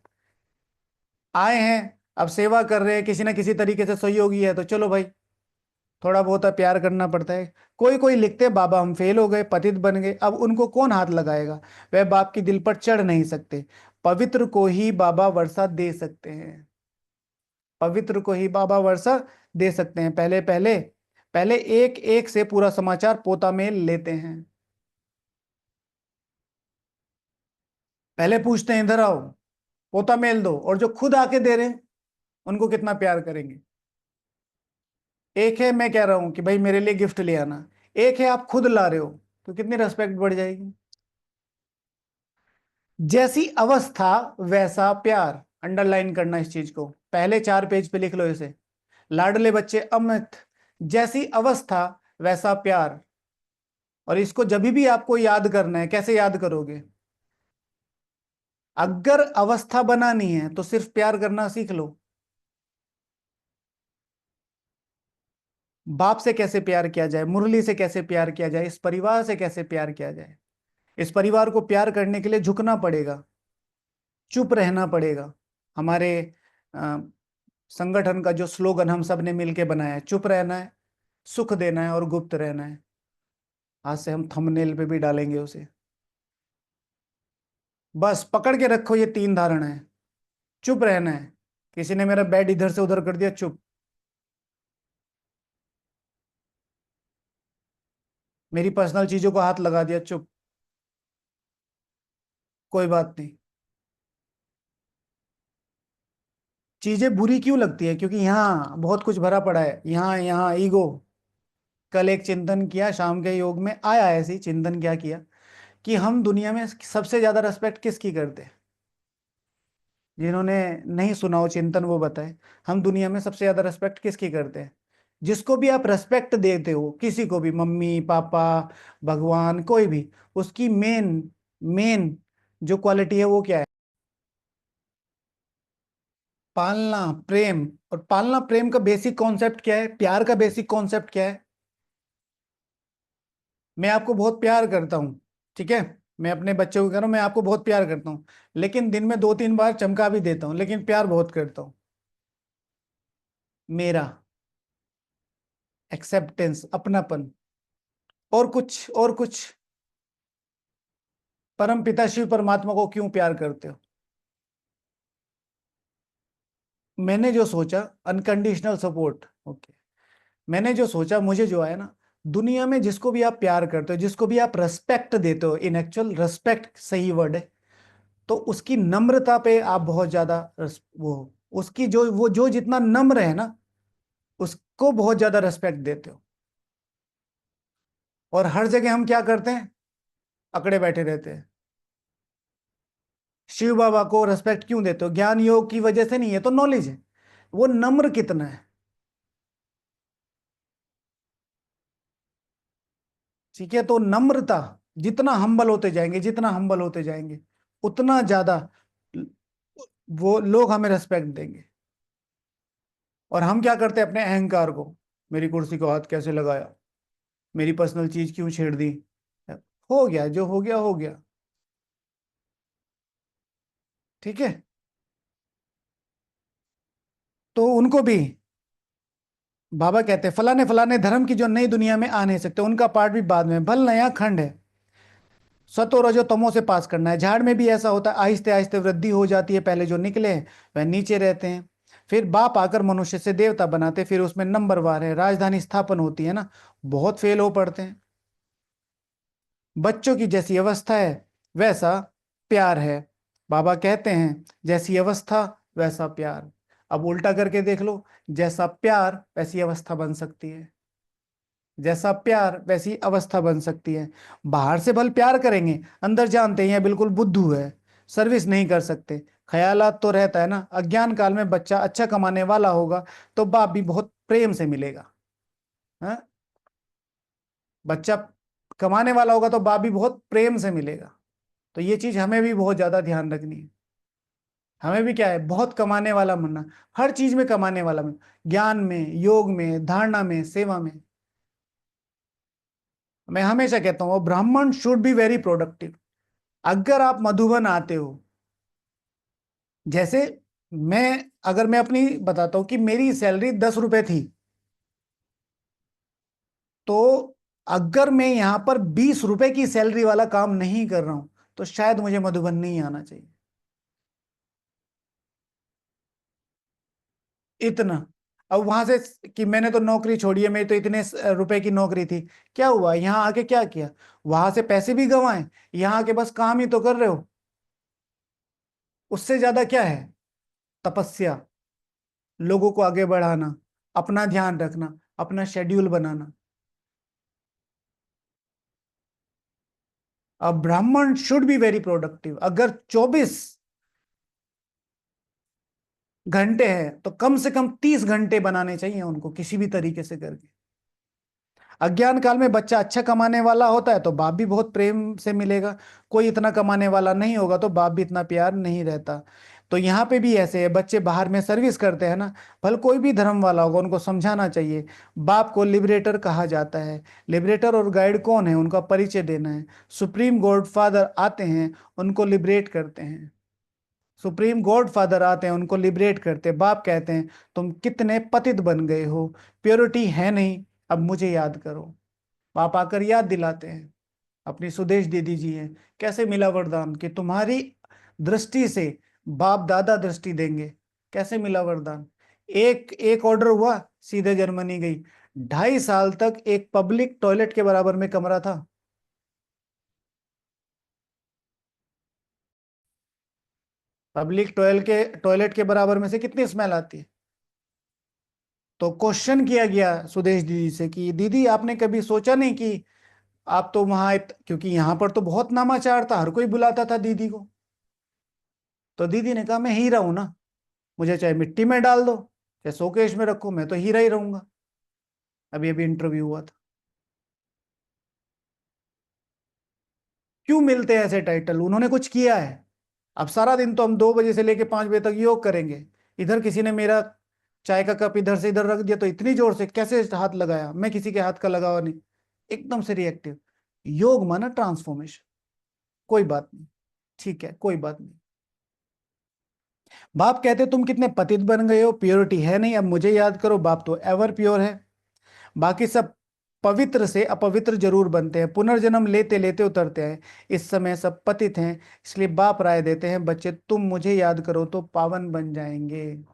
आए हैं, अब सेवा कर रहे हैं, किसी ना किसी तरीके से सहयोगी है, तो चलो भाई, थोड़ा बहुत प्यार करना पड़ता है। कोई कोई लिखते हैं, बाबा हम फेल हो गए, पतित बन गए, अब उनको कौन हाथ लगाएगा? वह बाप की दिल पर चढ़ नहीं सकते, पवित्र को ही बाबा वर्षा दे सकते हैं। पवित्र को ही बाबा वर्षा दे सकते हैं। पहले पहले पहले एक एक से पूरा समाचार पोता में लेते हैं। पहले पूछते हैं, इधर आओ, पोता मेल दो, और जो खुद आके दे रहे हैं उनको कितना प्यार करेंगे। एक है मैं कह रहा हूं कि भाई मेरे लिए गिफ्ट ले आना, एक है आप खुद ला रहे हो, तो कितनी रेस्पेक्ट बढ़ जाएगी। जैसी अवस्था वैसा प्यार, अंडरलाइन करना इस चीज को, पहले 4 पेज पे लिख लो इसे। लाडले बच्चे अमित, जैसी अवस्था वैसा प्यार। और इसको जब भी आपको याद करना है, कैसे याद करोगे? अगर अवस्था बनानी है तो सिर्फ प्यार करना सीख लो। बाप से कैसे प्यार किया जाए, मुरली से कैसे प्यार किया जाए, इस परिवार से कैसे प्यार किया जाए। इस परिवार को प्यार करने के लिए झुकना पड़ेगा, चुप रहना पड़ेगा। हमारे अ, संगठन का जो स्लोगन हम सब ने मिलके बनाया है, चुप रहना है, सुख देना है और गुप्त रहना है। आज से हम थंबनेल पे भी डालेंगे उसे। बस पकड़ के रखो ये 3 धारणाएं। चुप रहना है, किसी ने मेरा बेड इधर से उधर कर दिया, चुप। मेरी पर्सनल चीजों को हाथ लगा दिया, चुप। कोई बात नहीं। चीजें बुरी क्यों लगती है? क्योंकि यहाँ बहुत कुछ भरा पड़ा है, यहाँ यहाँ ईगो। कल एक चिंतन किया, शाम के योग में आया ऐसी चिंतन, क्या किया कि हम दुनिया में सबसे ज्यादा रेस्पेक्ट किसकी करते हैं? जिन्होंने नहीं सुना हो चिंतन वो बताए। हम दुनिया में सबसे ज्यादा रेस्पेक्ट किसकी करते हैं? जिसको भी आप रेस्पेक्ट देते हो, किसी को भी, मम्मी पापा, भगवान, कोई भी, उसकी मेन मेन जो क्वालिटी है वो क्या है? पालना, प्रेम। और पालना प्रेम का बेसिक कॉन्सेप्ट क्या है? प्यार का बेसिक कॉन्सेप्ट क्या है? मैं आपको बहुत प्यार करता हूं, ठीक है, मैं अपने बच्चों को कह रहा हूं मैं आपको बहुत प्यार करता हूं, लेकिन दिन में 2-3 बार चमका भी देता हूं, लेकिन प्यार बहुत करता हूं। मेरा एक्सेप्टेंस, अपनापन। और कुछ। परम पिता शिव परमात्मा को क्यों प्यार करते हो? मैंने जो सोचा, अनकंडीशनल सपोर्ट, ओके। मैंने जो सोचा, मुझे जो आया ना, दुनिया में जिसको भी आप प्यार करते हो, जिसको भी आप रेस्पेक्ट देते हो, इन एक्चुअल रेस्पेक्ट सही वर्ड है, तो उसकी नम्रता पे आप बहुत ज्यादा वो, उसकी जो वो जो जितना नम्र है ना, उसको बहुत ज्यादा रेस्पेक्ट देते हो। और हर जगह हम क्या करते हैं? अकड़े बैठे रहते हैं। शिव बाबा को रेस्पेक्ट क्यों देते हो? ज्ञान योग की वजह से नहीं है, तो नॉलेज है। वो नम्र कितना है? ठीक है, तो नम्रता, जितना हम्बल होते जाएंगे, जितना हम्बल होते जाएंगे, उतना ज्यादा वो लोग हमें रेस्पेक्ट देंगे। और हम क्या करते हैं? अपने अहंकार को, मेरी कुर्सी को हाथ कैसे लगाया, मेरी पर्सनल चीज क्यों छेड़ दी, हो गया जो हो गया हो गया। ठीक है, तो उनको भी बाबा कहते हैं फलाने फलाने धर्म की जो नई दुनिया में आ नहीं सकते, उनका पार्ट भी बाद में, भल नया खंड है। सतो रजो तमो से पास करना है। झाड़ में भी ऐसा होता है, आहिस्ते आहिस्ते वृद्धि हो जाती है। पहले जो निकले हैं वह नीचे रहते हैं, फिर बाप आकर मनुष्य से देवता बनाते, फिर उसमें नंबर वार है, राजधानी स्थापन होती है ना, बहुत फेल हो पड़ते हैं। बच्चों की जैसी अवस्था है वैसा प्यार है। बाबा कहते हैं जैसी अवस्था वैसा प्यार। अब उल्टा करके देख लो, जैसा प्यार वैसी अवस्था बन सकती है, जैसा प्यार वैसी अवस्था बन सकती है। बाहर से भल प्यार करेंगे, अंदर जानते हैं बिल्कुल बुद्धू है, सर्विस नहीं कर सकते। ख्यालात तो रहता है ना, अज्ञान काल में बच्चा अच्छा कमाने वाला होगा तो बाप भी बहुत प्रेम से मिलेगा। हाँ, बच्चा कमाने वाला होगा तो बाप भी बहुत प्रेम से मिलेगा। तो ये चीज हमें भी बहुत ज्यादा ध्यान रखनी है। हमें भी क्या है? बहुत कमाने वाला बनना, हर चीज में कमाने वाला बनना, ज्ञान में, योग में, धारणा में, सेवा में। मैं हमेशा कहता हूँ ब्राह्मण शुड बी वेरी प्रोडक्टिव। अगर आप मधुबन आते हो, जैसे मैं, अगर मैं अपनी बताता हूँ कि मेरी सैलरी 10 रुपए थी, तो अगर मैं यहां पर 20 रुपए की सैलरी वाला काम नहीं कर रहा हूं, तो शायद मुझे मधुबन नहीं आना चाहिए। इतना। अब वहां से कि मैंने तो नौकरी छोड़ी है, मेरी तो इतने रुपए की नौकरी थी, क्या हुआ? यहां आके क्या किया? वहां से पैसे भी गंवाए, यहां आके बस काम ही तो कर रहे हो। उससे ज्यादा क्या है? तपस्या, लोगों को आगे बढ़ाना, अपना ध्यान रखना, अपना शेड्यूल बनाना। अब ब्राह्मण शुड बी वेरी प्रोडक्टिव। अगर 24 घंटे हैं तो कम से कम 30 घंटे बनाने चाहिए उनको किसी भी तरीके से करके। अज्ञान काल में बच्चा अच्छा कमाने वाला होता है तो बाप भी बहुत प्रेम से मिलेगा, कोई इतना कमाने वाला नहीं होगा तो बाप भी इतना प्यार नहीं रहता। तो यहाँ पे भी ऐसे है, बच्चे बाहर में सर्विस करते हैं ना, भले कोई भी धर्म वाला होगा उनको समझाना चाहिए। बाप को लिबरेटर कहा जाता है। लिबरेटर और गाइड कौन है उनका परिचय देना है। सुप्रीम गॉड फादर आते हैं, उनको लिबरेट करते हैं। सुप्रीम गॉड फादर आते हैं, उनको लिबरेट करते हैं। बाप कहते हैं तुम कितने पतित बन गए हो, प्योरिटी है नहीं, अब मुझे याद करो। बाप आकर याद दिलाते हैं। अपनी सुदेश दीदी जी हैं, कैसे मिला वरदान कि तुम्हारी दृष्टि से बाप दादा दृष्टि देंगे। कैसे मिला वरदान? एक एक ऑर्डर हुआ, सीधे जर्मनी गई। 2.5 साल तक एक पब्लिक टॉयलेट के बराबर में कमरा था। पब्लिक टॉयलेट के बराबर में से कितनी स्मेल आती है? तो क्वेश्चन किया गया सुदेश दीदी से कि दीदी आपने कभी सोचा नहीं कि आप तो वहां क्योंकि यहां पर तो बहुत नामाचार था, हर कोई बुलाता था दीदी को। तो दीदी ने कहा मैं हीरा हूं ना, मुझे चाहे मिट्टी में डाल दो चाहे शोकेश में रखो, मैं तो हीरा ही रहूंगा। अभी अभी इंटरव्यू हुआ था। क्यों मिलते हैं ऐसे टाइटल? उन्होंने कुछ किया है? अब सारा दिन तो हम 2 बजे से लेके 5 बजे तक योग करेंगे, इधर किसी ने मेरा चाय का कप इधर से इधर रख दिया तो इतनी जोर से कैसे हाथ लगाया, मैं किसी के हाथ का लगा हुआ नहीं, एकदम से रिएक्टिव। योग माना ट्रांसफॉर्मेशन। कोई बात नहीं, ठीक है, कोई बात नहीं। बाप कहते तुम कितने पतित बन गए हो, प्योरिटी है नहीं, अब मुझे याद करो। बाप तो एवर प्योर है। बाकी सब पवित्र से अपवित्र जरूर बनते हैं, पुनर्जन्म लेते लेते उतरते हैं। इस समय सब पतित हैं, इसलिए बाप राय देते हैं बच्चे तुम मुझे याद करो तो पावन बन जाएंगे।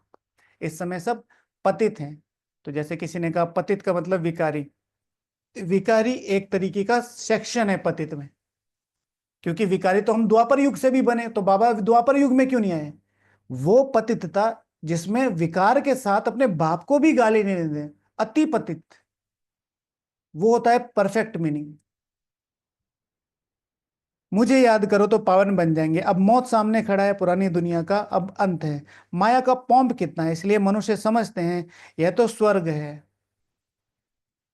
इस समय सब पतित हैं। तो जैसे किसी ने कहा पतित का मतलब विकारी। विकारी एक तरीके का सेक्शन है पतित में, क्योंकि विकारी तो हम द्वापर युग से भी बने, तो बाबा द्वापर युग में क्यों नहीं आए? वो पतितता जिसमें विकार के साथ अपने बाप को भी गाली नहीं देते, अति पतित, वो होता है परफेक्ट मीनिंग। मुझे याद करो तो पावन बन जाएंगे। अब मौत सामने खड़ा है, पुरानी दुनिया का अब अंत है। माया का पॉम्प कितना है, इसलिए मनुष्य समझते हैं यह तो स्वर्ग है।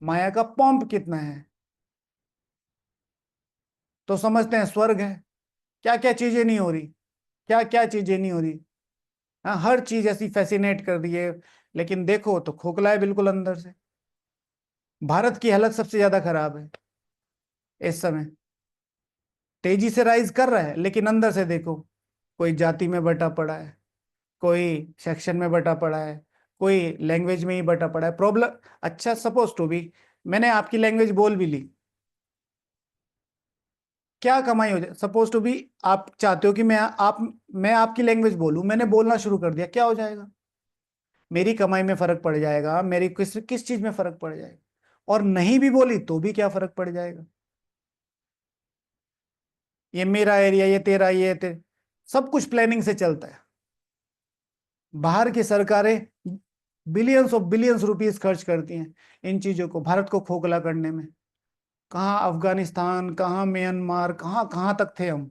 माया का पॉम्प कितना है तो समझते हैं स्वर्ग है। क्या क्या चीजें नहीं हो रही, क्या क्या चीजें नहीं हो रही। हाँ, हर चीज ऐसी फैसिनेट कर रही है, लेकिन देखो तो खोखला है बिल्कुल अंदर से। भारत की हालत सबसे ज्यादा खराब है इस समय। तेजी से राइज कर रहा है लेकिन अंदर से देखो, कोई जाति में बटा पड़ा है, कोई सेक्शन में बटा पड़ा है, कोई लैंग्वेज में ही बटा पड़ा है। प्रॉब्लम, अच्छा सपोज टू बी मैंने आपकी लैंग्वेज बोल भी ली, क्या कमाई हो जाए? सपोज टू बी आप चाहते हो कि मैं आपकी लैंग्वेज बोलूं, मैंने बोलना शुरू कर दिया, क्या हो जाएगा? मेरी कमाई में फर्क पड़ जाएगा, मेरी किस किस चीज में फर्क पड़ जाएगा? और नहीं भी बोली तो भी क्या फर्क पड़ जाएगा? ये मेरा एरिया, ये तेरा, सब कुछ प्लानिंग से चलता है। बाहर की सरकारें बिलियंस ऑफ बिलियंस रुपीस खर्च करती हैं इन चीजों को, भारत को खोखला करने में। कहाँ अफगानिस्तान, कहाँ म्यांमार, कहाँ कहाँ तक थे हम।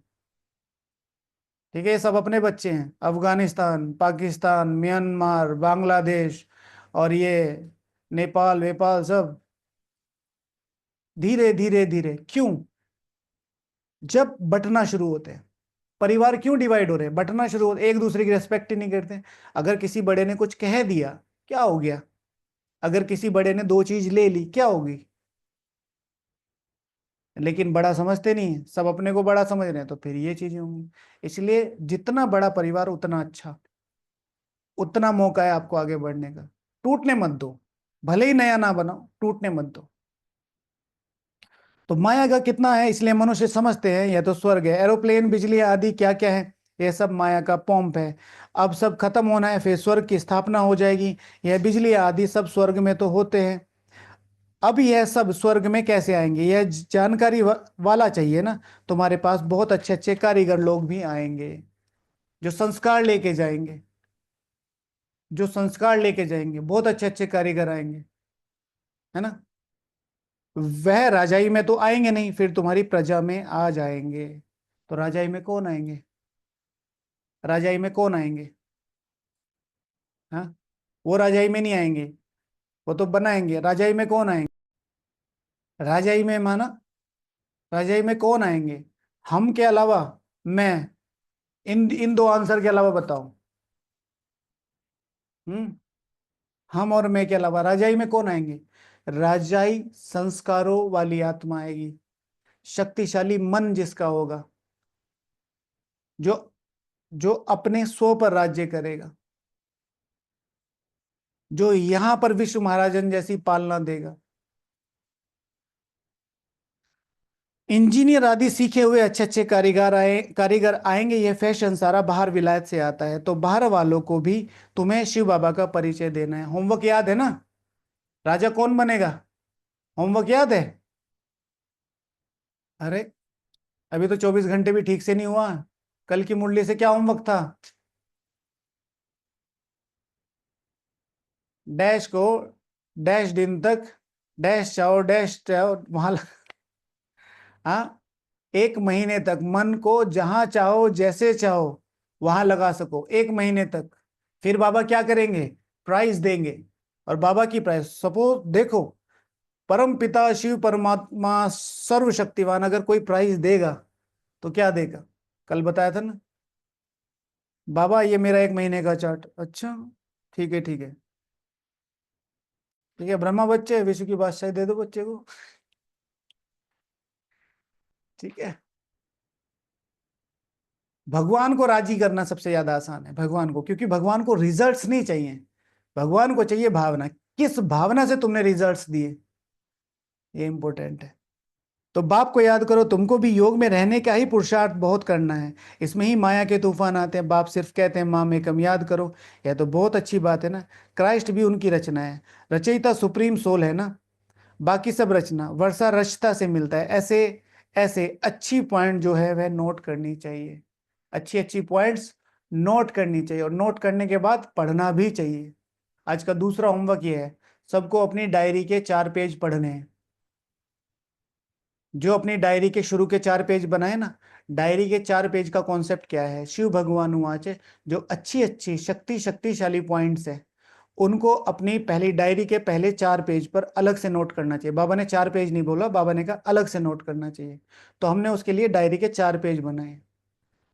ठीक है, ये सब अपने बच्चे हैं, अफगानिस्तान, पाकिस्तान, म्यांमार, बांग्लादेश और ये नेपाल वेपाल सब। धीरे धीरे धीरे क्यों? जब बंटना शुरू होते हैं, परिवार क्यों डिवाइड हो रहे हैं? बंटना शुरू होते, एक दूसरे की रेस्पेक्ट ही नहीं करते। अगर किसी बड़े ने कुछ कह दिया, क्या हो गया? अगर किसी बड़े ने 2 चीज ले ली, क्या होगी? लेकिन बड़ा समझते नहीं है, सब अपने को बड़ा समझ रहे हैं, तो फिर ये चीजें होंगी। इसलिए जितना बड़ा परिवार उतना अच्छा, उतना मौका है आपको आगे बढ़ने का। टूटने मत दो, भले ही नया ना बनाओ, टूटने मत दो। तो माया का कितना है, इसलिए मनुष्य समझते हैं यह तो स्वर्ग है। एरोप्लेन, बिजली आदि क्या क्या है, यह सब माया का पंप है। अब सब खत्म होना है, फिर स्वर्ग की स्थापना हो जाएगी। यह बिजली आदि सब स्वर्ग में तो होते हैं। अब यह सब स्वर्ग में कैसे आएंगे, यह जानकारी वाला चाहिए ना। तुम्हारे पास बहुत अच्छे अच्छे कारीगर लोग भी आएंगे, जो संस्कार लेके जाएंगे। जो संस्कार लेके जाएंगे, बहुत अच्छे अच्छे कारीगर आएंगे, है ना। वह राजाई में तो आएंगे नहीं, फिर तुम्हारी प्रजा में आ जाएंगे। तो राजाई में कौन आएंगे? राजाई में कौन आएंगे? हाँ, वो राजाई में नहीं आएंगे, वो तो बनाएंगे। राजाई में कौन आएंगे? राजाई में माना, राजाई में कौन आएंगे? हम के अलावा, मैं। इन इन दो आंसर के अलावा बताओ। हम्म। हम और मैं के अलावा राजाई में कौन आएंगे? राजाई संस्कारों वाली आत्मा आएगी, शक्तिशाली मन जिसका होगा, जो जो अपने स्व पर राज्य करेगा, जो यहां पर विश्व महाराजन जैसी पालना देगा। इंजीनियर आदि सीखे हुए अच्छे अच्छे कारीगर आएंगे। यह फैशन सारा बाहर विलायत से आता है, तो बाहर वालों को भी तुम्हें शिव बाबा का परिचय देना है। होमवर्क याद है ना? राजा कौन बनेगा? होमवर्क याद है? अरे, अभी तो 24 घंटे भी ठीक से नहीं हुआ। कल की मुरली से क्या होमवर्क था? डैश को, डैश दिन तक, डैश चाहो वहां। हाँ, 1 महीने तक मन को जहां चाहो जैसे चाहो वहां लगा सको, 1 महीने तक। फिर बाबा क्या करेंगे? प्राइज देंगे। और बाबा की प्राइज सपोज देखो, परम पिता शिव परमात्मा सर्वशक्तिवान अगर कोई प्राइज देगा तो क्या देगा? कल बताया था ना, बाबा ये मेरा 1 महीने का चार्ट। अच्छा, ठीक है ठीक है। ठीक है, ब्रह्मा बच्चे विश्व की बादशाही दे दो बच्चे को। ठीक है। भगवान को राजी करना सबसे ज्यादा आसान है, भगवान को, क्योंकि भगवान को रिजल्ट्स नहीं चाहिए, भगवान को चाहिए भावना। किस भावना से तुमने रिजल्ट्स दिए, ये इंपॉर्टेंट है। तो बाप को याद करो, तुमको भी योग में रहने का ही पुरुषार्थ बहुत करना है। इसमें ही माया के तूफान आते हैं। बाप सिर्फ कहते हैं माँ में कम याद करो, यह तो बहुत अच्छी बात है ना। क्राइस्ट भी उनकी रचना है, रचयिता सुप्रीम सोल है ना। बाकी सब रचना वर्षा रचता से मिलता है। ऐसे ऐसे अच्छी पॉइंट जो है वह नोट करनी चाहिए, अच्छी अच्छी पॉइंट्स नोट करनी चाहिए, और नोट करने के बाद पढ़ना भी चाहिए। आज का दूसरा होमवर्क ये है, सबको अपनी डायरी के 4 पेज पढ़ने हैं। जो अपनी डायरी के शुरू के 4 पेज बनाए ना, डायरी के 4 पेज का कॉन्सेप्ट क्या है? शिव भगवान वाचे, जो अच्छी अच्छी शक्तिशाली पॉइंट्स है उनको अपनी पहली डायरी के पहले 4 पेज पर अलग से नोट करना चाहिए। बाबा ने 4 पेज नहीं बोला, बाबा ने कहा अलग से नोट करना चाहिए। तो हमने उसके लिए डायरी के 4 पेज बनाए।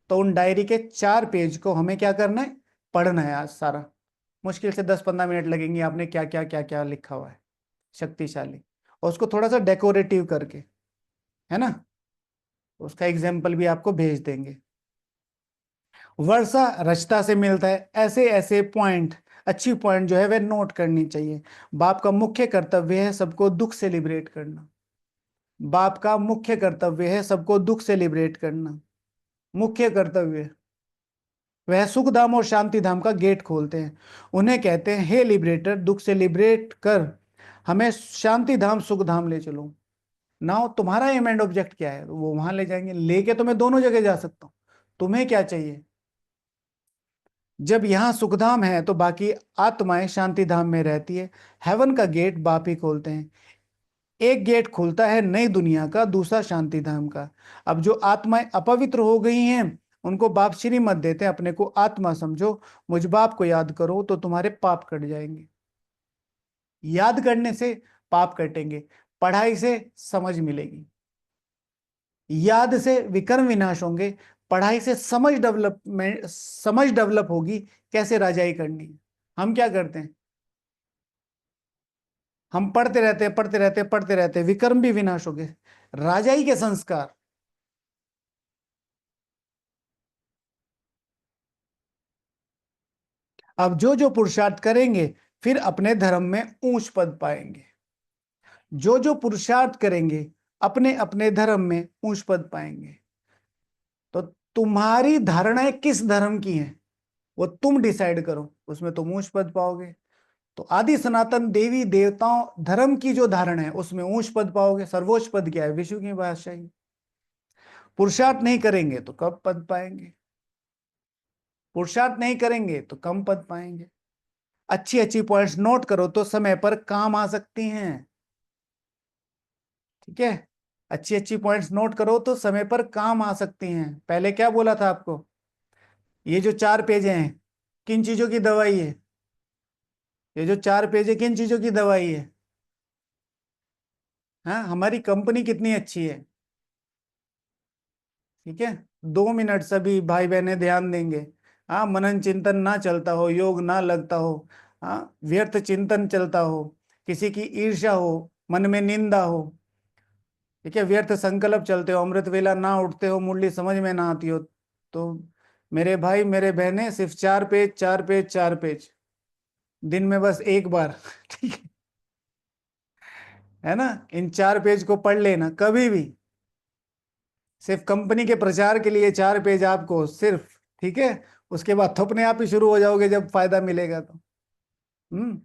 तो उन डायरी के 4 पेज को हमें क्या करना है? पढ़ना है आज सारा। मुश्किल से 10-15 मिनट लगेंगे। आपने क्या क्या क्या क्या लिखा हुआ है शक्तिशाली, और उसको थोड़ा सा डेकोरेटिव करके, है ना। उसका एग्जाम्पल भी आपको भेज देंगे। वर्षा रचता से मिलता है, ऐसे ऐसे पॉइंट, अच्छी पॉइंट जो है वह नोट करनी चाहिए। बाप का मुख्य कर्तव्य है सबको दुख से लिबरेट करना। बाप का मुख्य कर्तव्य है सबको दुख से लिबरेट करना, मुख्य कर्तव्य। वह सुख धाम और शांति धाम का गेट खोलते हैं। उन्हें कहते हैं हे लिबरेटर, दुख से लिबरेट कर हमें शांति धाम सुख धाम ले चलो। नाउ तुम्हारा एम एंड ऑब्जेक्ट क्या है? वो वहां ले जाएंगे, लेके तो मैं दोनों जगह जा सकता हूँ। तुम्हें क्या चाहिए? जब यहाँ सुखधाम है तो बाकी आत्माएं शांति धाम में रहती है। हेवन का गेट बाप ही खोलते हैं। एक गेट खुलता है नई दुनिया का, दूसरा शांति धाम का। अब जो आत्माएं अपवित्र हो गई हैं उनको बाप श्रीमत देते हैं, अपने को आत्मा समझो, मुझ बाप को याद करो तो तुम्हारे पाप कट जाएंगे। याद करने से पाप कटेंगे, पढ़ाई से समझ मिलेगी, याद से विकर्म विनाश होंगे, पढ़ाई से समझ डेवलप होगी कैसे राजाई करनी है। हम क्या करते हैं? हम पढ़ते रहते हैं पढ़ते रहते हैं पढ़ते रहते हैं, विकर्म भी विनाश हो गए, राजाई के संस्कार। अब जो जो पुरुषार्थ करेंगे फिर अपने धर्म में ऊंच पद पाएंगे। जो जो पुरुषार्थ करेंगे अपने अपने धर्म में ऊंच पद पाएंगे। तो तुम्हारी धारणाएं किस धर्म की हैं वो तुम डिसाइड करो, उसमें तुम ऊंच पद पाओगे। तो आदि सनातन देवी देवताओं धर्म की जो धारणा है उसमें ऊंच पद पाओगे। सर्वोच्च पद क्या है? विश्व की बादशाही। पुरुषार्थ नहीं करेंगे तो कब पद पाएंगे? पुरुषार्थ नहीं करेंगे तो कम पद पाएंगे। अच्छी अच्छी पॉइंट्स नोट करो तो समय पर काम आ सकती हैं। ठीक है, अच्छी अच्छी पॉइंट्स नोट करो तो समय पर काम आ सकती हैं। पहले क्या बोला था आपको? ये जो 4 पेज हैं किन चीजों की दवाई है? ये जो 4 पेज है किन चीजों की दवाई है? हाँ, हमारी कंपनी कितनी अच्छी है। ठीक है। 2 मिनट सभी भाई बहनें ध्यान देंगे। हाँ, मनन चिंतन ना चलता हो, योग ना लगता हो, हाँ, व्यर्थ चिंतन चलता हो, किसी की ईर्ष्या हो, मन में निंदा हो, ठीक है, व्यर्थ संकल्प चलते हो, अमृत वेला ना उठते हो, मुरली समझ में ना आती हो, तो मेरे भाई मेरे बहनें सिर्फ 4 पेज 4 पेज 4 पेज, दिन में बस एक बार ठीक है ना, इन 4 पेज को पढ़ लेना कभी भी, सिर्फ कंपनी के प्रचार के लिए 4 पेज आपको सिर्फ। ठीक है। उसके बाद तो अपने आप ही शुरू हो जाओगे जब फायदा मिलेगा तो। हम्म।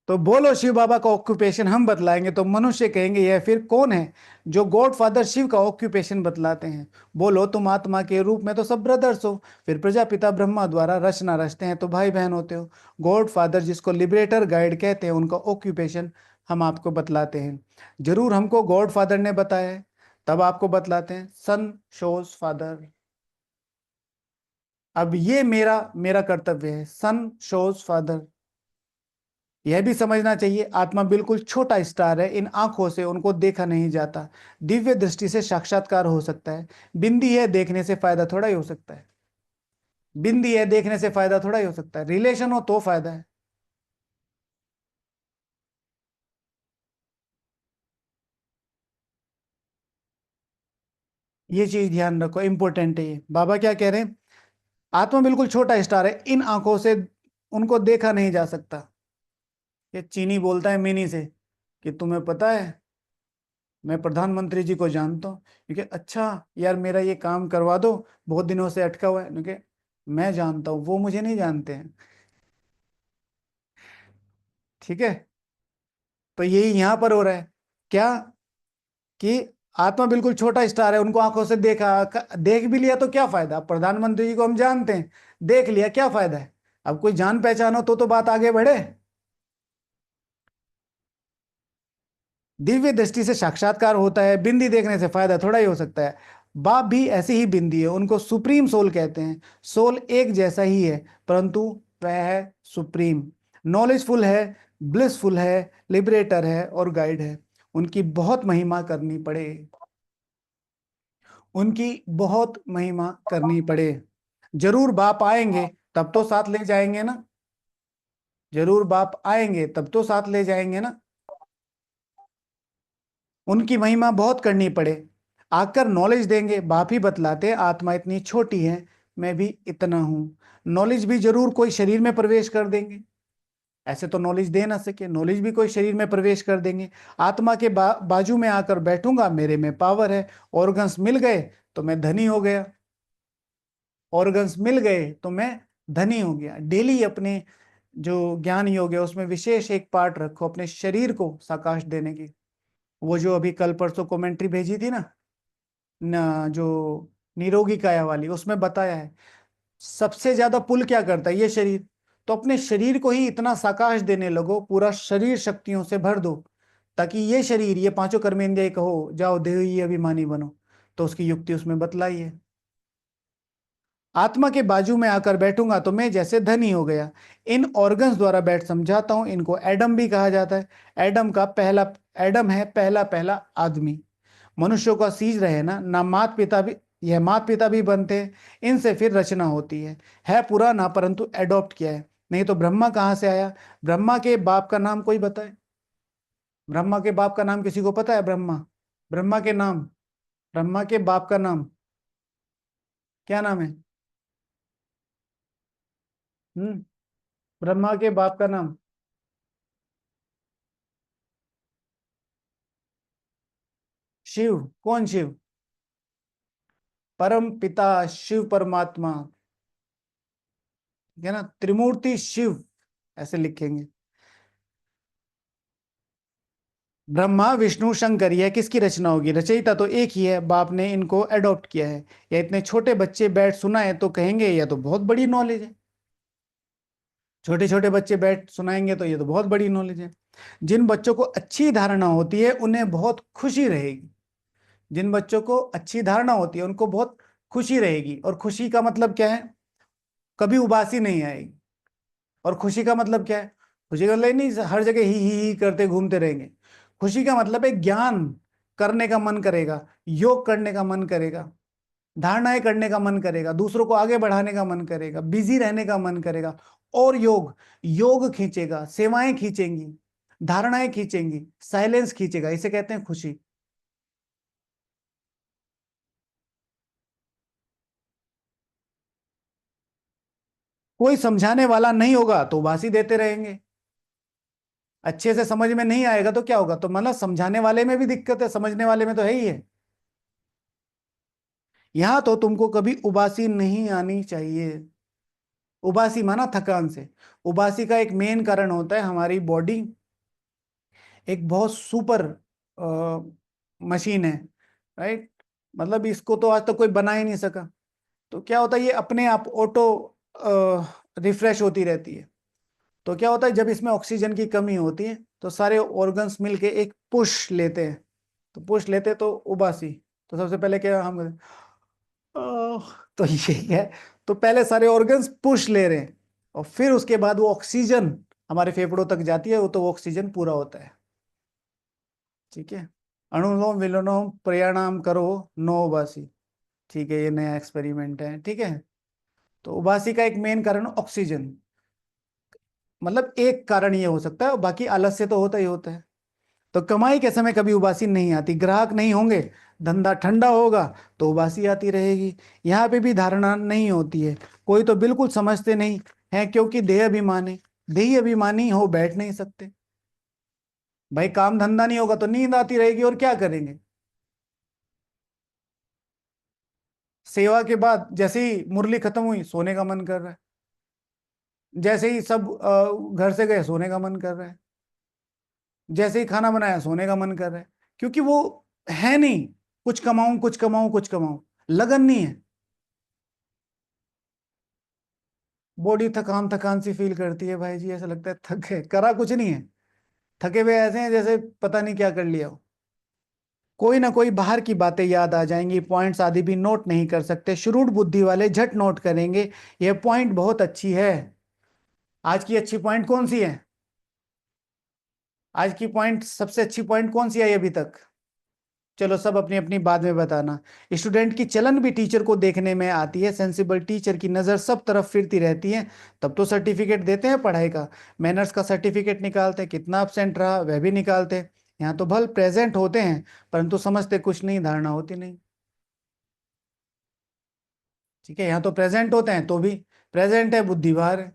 तो बोलो शिव बाबा का ऑक्यूपेशन हम बतलाएंगे तो मनुष्य कहेंगे यह फिर कौन है जो गॉड फादर शिव का ऑक्यूपेशन बतलाते हैं। बोलो तुम आत्मा के रूप में तो सब ब्रदर्स हो, फिर प्रजापिता ब्रह्मा द्वारा रचना रचते हैं तो भाई बहन होते हो। गॉड फादर जिसको लिबरेटर गाइड कहते हैं उनका ऑक्यूपेशन हम आपको बतलाते हैं। जरूर हमको गॉड फादर ने बताया है, तब आपको बतलाते हैं सन शोज फादर। अब ये मेरा मेरा कर्तव्य है, सन शोज फादर। यह भी समझना चाहिए आत्मा बिल्कुल छोटा स्टार है, इन आंखों से उनको देखा नहीं जाता। दिव्य दृष्टि से साक्षात्कार हो सकता है, बिंदी है देखने से फायदा थोड़ा ही हो सकता है। बिंदी है देखने से फायदा थोड़ा ही हो सकता है, रिलेशन हो तो फायदा है। ये चीज ध्यान रखो, इंपॉर्टेंट है ये। बाबा क्या कह रहे हैं? आत्मा बिल्कुल छोटा स्टार है, इन आंखों से उनको देखा नहीं जा सकता। ये चीनी बोलता है मिनी से कि तुम्हें पता है मैं प्रधानमंत्री जी को जानता हूँ, क्योंकि अच्छा यार मेरा ये काम करवा दो, बहुत दिनों से अटका हुआ है, क्योंकि मैं जानता हूँ वो मुझे नहीं जानते हैं। ठीक है। तो यही यहाँ पर हो रहा है क्या, कि आत्मा बिल्कुल छोटा स्टार है, उनको आंखों से देख भी लिया तो क्या फायदा। अब प्रधानमंत्री जी को हम जानते हैं, देख लिया क्या फायदा है। अब कोई जान पहचान हो तो बात आगे बढ़े। दिव्य दृष्टि से साक्षात्कार होता है, बिंदी देखने से फायदा थोड़ा ही हो सकता है। बाप भी ऐसी ही बिंदी है, उनको सुप्रीम सोल कहते हैं। सोल एक जैसा ही है, परंतु वह है सुप्रीम, नॉलेजफुल है, ब्लिसफुल है, लिबरेटर है और गाइड है। उनकी बहुत महिमा करनी पड़े, उनकी बहुत महिमा करनी पड़े। जरूर बाप आएंगे तब तो साथ ले जाएंगे ना, जरूर बाप आएंगे तब तो साथ ले जाएंगे ना। उनकी महिमा बहुत करनी पड़े, आकर नॉलेज देंगे। बाप ही बतलाते हैं, आत्मा इतनी छोटी है, मैं भी इतना हूं। नॉलेज भी जरूर कोई शरीर में प्रवेश कर देंगे, ऐसे तो नॉलेज दे ना सके, नॉलेज भी कोई शरीर में प्रवेश कर देंगे। आत्मा के बाजू में आकर बैठूंगा, मेरे में पावर है, ऑर्गन्स मिल गए तो मैं धनी हो गया, ऑर्गन्स मिल गए तो मैं धनी हो गया। डेली अपने जो ज्ञान योग है उसमें विशेष एक पार्ट रखो अपने शरीर को साकाश देने की। वो जो अभी कल परसों कमेंट्री भेजी थी ना जो निरोगी काया वाली, उसमें बताया है सबसे ज्यादा पुल क्या करता है, ये शरीर। तो अपने शरीर को ही इतना साकाश देने लगो, पूरा शरीर शक्तियों से भर दो, ताकि ये शरीर, ये पांचों कर्मेंद्रिय कहो जाओ देही अभिमानी बनो। तो उसकी युक्ति उसमें बतलाई है। आत्मा के बाजू में आकर बैठूंगा तो मैं जैसे धनी हो गया। इन ऑर्गन्स द्वारा बैठ समझाता हूं, इनको एडम भी कहा जाता है। एडम का पहला, एडम है पहला पहला आदमी। मनुष्यों का सीज रहे ना मात पिता भी, यह मात पिता भी बनते हैं, इनसे फिर रचना होती है पुराना परंतु एडॉप्ट किया है। नहीं तो ब्रह्मा कहाँ से आया? ब्रह्मा के बाप का नाम कोई बताए? ब्रह्मा के बाप का नाम किसी को पता है? ब्रह्मा, ब्रह्मा के नाम, ब्रह्मा के बाप का नाम क्या नाम है? हम्म। ब्रह्मा के बाप का नाम? शिव। कौन शिव? परम पिता शिव परमात्मा, ठीक है ना, त्रिमूर्ति शिव ऐसे लिखेंगे। ब्रह्मा विष्णु शंकर, यह किसकी रचना होगी? रचयिता तो एक ही है, बाप ने इनको अडॉप्ट किया है। या इतने छोटे बच्चे बैठ सुनाए तो कहेंगे यह तो बहुत बड़ी नॉलेज है। छोटे छोटे बच्चे बैठ सुनाएंगे तो ये तो बहुत बड़ी नॉलेज है। जिन बच्चों को अच्छी धारणा होती है उन्हें बहुत खुशी रहेगी, जिन बच्चों को अच्छी धारणा होती है उनको बहुत खुशी रहेगी। और खुशी का मतलब क्या है? कभी उबासी नहीं आएगी। और खुशी का मतलब क्या है? खुशी का मतलब नहीं हर जगह ही करते घूमते रहेंगे। खुशी का मतलब है ज्ञान करने का मन करेगा, योग करने का मन करेगा, धारणाएं करने का मन करेगा, दूसरों को आगे बढ़ाने का मन करेगा, बिजी रहने का मन करेगा। और योग, योग खींचेगा, सेवाएं खींचेंगी, धारणाएं खींचेंगी, साइलेंस खींचेगा, इसे कहते हैं खुशी। कोई समझाने वाला नहीं होगा तो उबासी देते रहेंगे। अच्छे से समझ में नहीं आएगा तो क्या होगा? तो मतलब समझाने वाले में भी दिक्कत है, समझने वाले में तो है ही है। यहां तो तुमको कभी उबासी नहीं आनी चाहिए। उबासी माना थकान से। उबासी का एक मेन कारण होता है हमारी बॉडी एक बहुत सुपर मशीन है, राइट? मतलब इसको तो आज तक कोई बना ही नहीं सका। तो क्या होता है, ये अपने आप ऑटो रिफ्रेश होती रहती है। तो क्या होता है, जब इसमें ऑक्सीजन की कमी होती है तो सारे ऑर्गन्स मिलके एक पुश लेते हैं। तो पुश लेते तो उबासी। तो सबसे पहले क्या हम तो ये है। तो पहले सारे ऑर्गन्स पुश ले रहे हैं और फिर उसके बाद वो ऑक्सीजन हमारे फेफड़ों तक जाती है, वो तो वो ऑक्सीजन पूरा होता है। ठीक है। अनुलोम विलोम प्राणायाम करो, नो उबासी। ठीक है, ये नया एक्सपेरिमेंट है। ठीक है। तो उबासी का एक मेन कारण ऑक्सीजन, मतलब एक कारण ये हो सकता है, बाकी आलस्य तो होता ही होता है। तो कमाई के समय कभी उबासी नहीं आती, ग्राहक नहीं होंगे, धंधा ठंडा होगा तो उबासी आती रहेगी। यहाँ पे भी धारणा नहीं होती है। कोई तो बिल्कुल समझते नहीं है क्योंकि देह अभिमानी, देही अभिमानी हो बैठ नहीं सकते। भाई काम धंधा नहीं होगा तो नींद आती रहेगी, और क्या करेंगे? सेवा के बाद जैसे ही मुरली खत्म हुई सोने का मन कर रहा है, जैसे ही सब घर से गए सोने का मन कर रहा है, जैसे ही खाना बनाया सोने का मन कर रहा है। क्योंकि वो है नहीं, कुछ कमाऊं कुछ कमाऊं कुछ कमाऊं, लगन नहीं है। बॉडी थकान थकान सी फील करती है भाई जी, ऐसा लगता है थक गए, करा कुछ नहीं है। थके हुए ऐसे हैं जैसे पता नहीं क्या कर लिया हो। कोई ना कोई बाहर की बातें याद आ जाएंगी, पॉइंट्स आदि भी नोट नहीं कर सकते, शुरूढ़ बुद्धि वाले झट नोट करेंगे। यह पॉइंट बहुत अच्छी है। आज की अच्छी पॉइंट कौन सी है? आज की पॉइंट सबसे अच्छी पॉइंट कौन सी आई अभी तक? चलो सब अपनी अपनी बाद में बताना। स्टूडेंट की चलन भी टीचर को देखने में आती है, सेंसिबल टीचर की नज़र सब तरफ फिरती रहती है। तब तो सर्टिफिकेट देते हैं पढ़ाई का, मैनर्स का सर्टिफिकेट निकालते हैं, कितना अपसेंट रहा वह भी निकालते हैं। यहाँ तो भल प्रेजेंट होते हैं परंतु समझते कुछ नहीं, धारणा होती नहीं। ठीक है, यहाँ तो प्रेजेंट होते हैं तो भी प्रेजेंट है, बुद्धि बाहर है।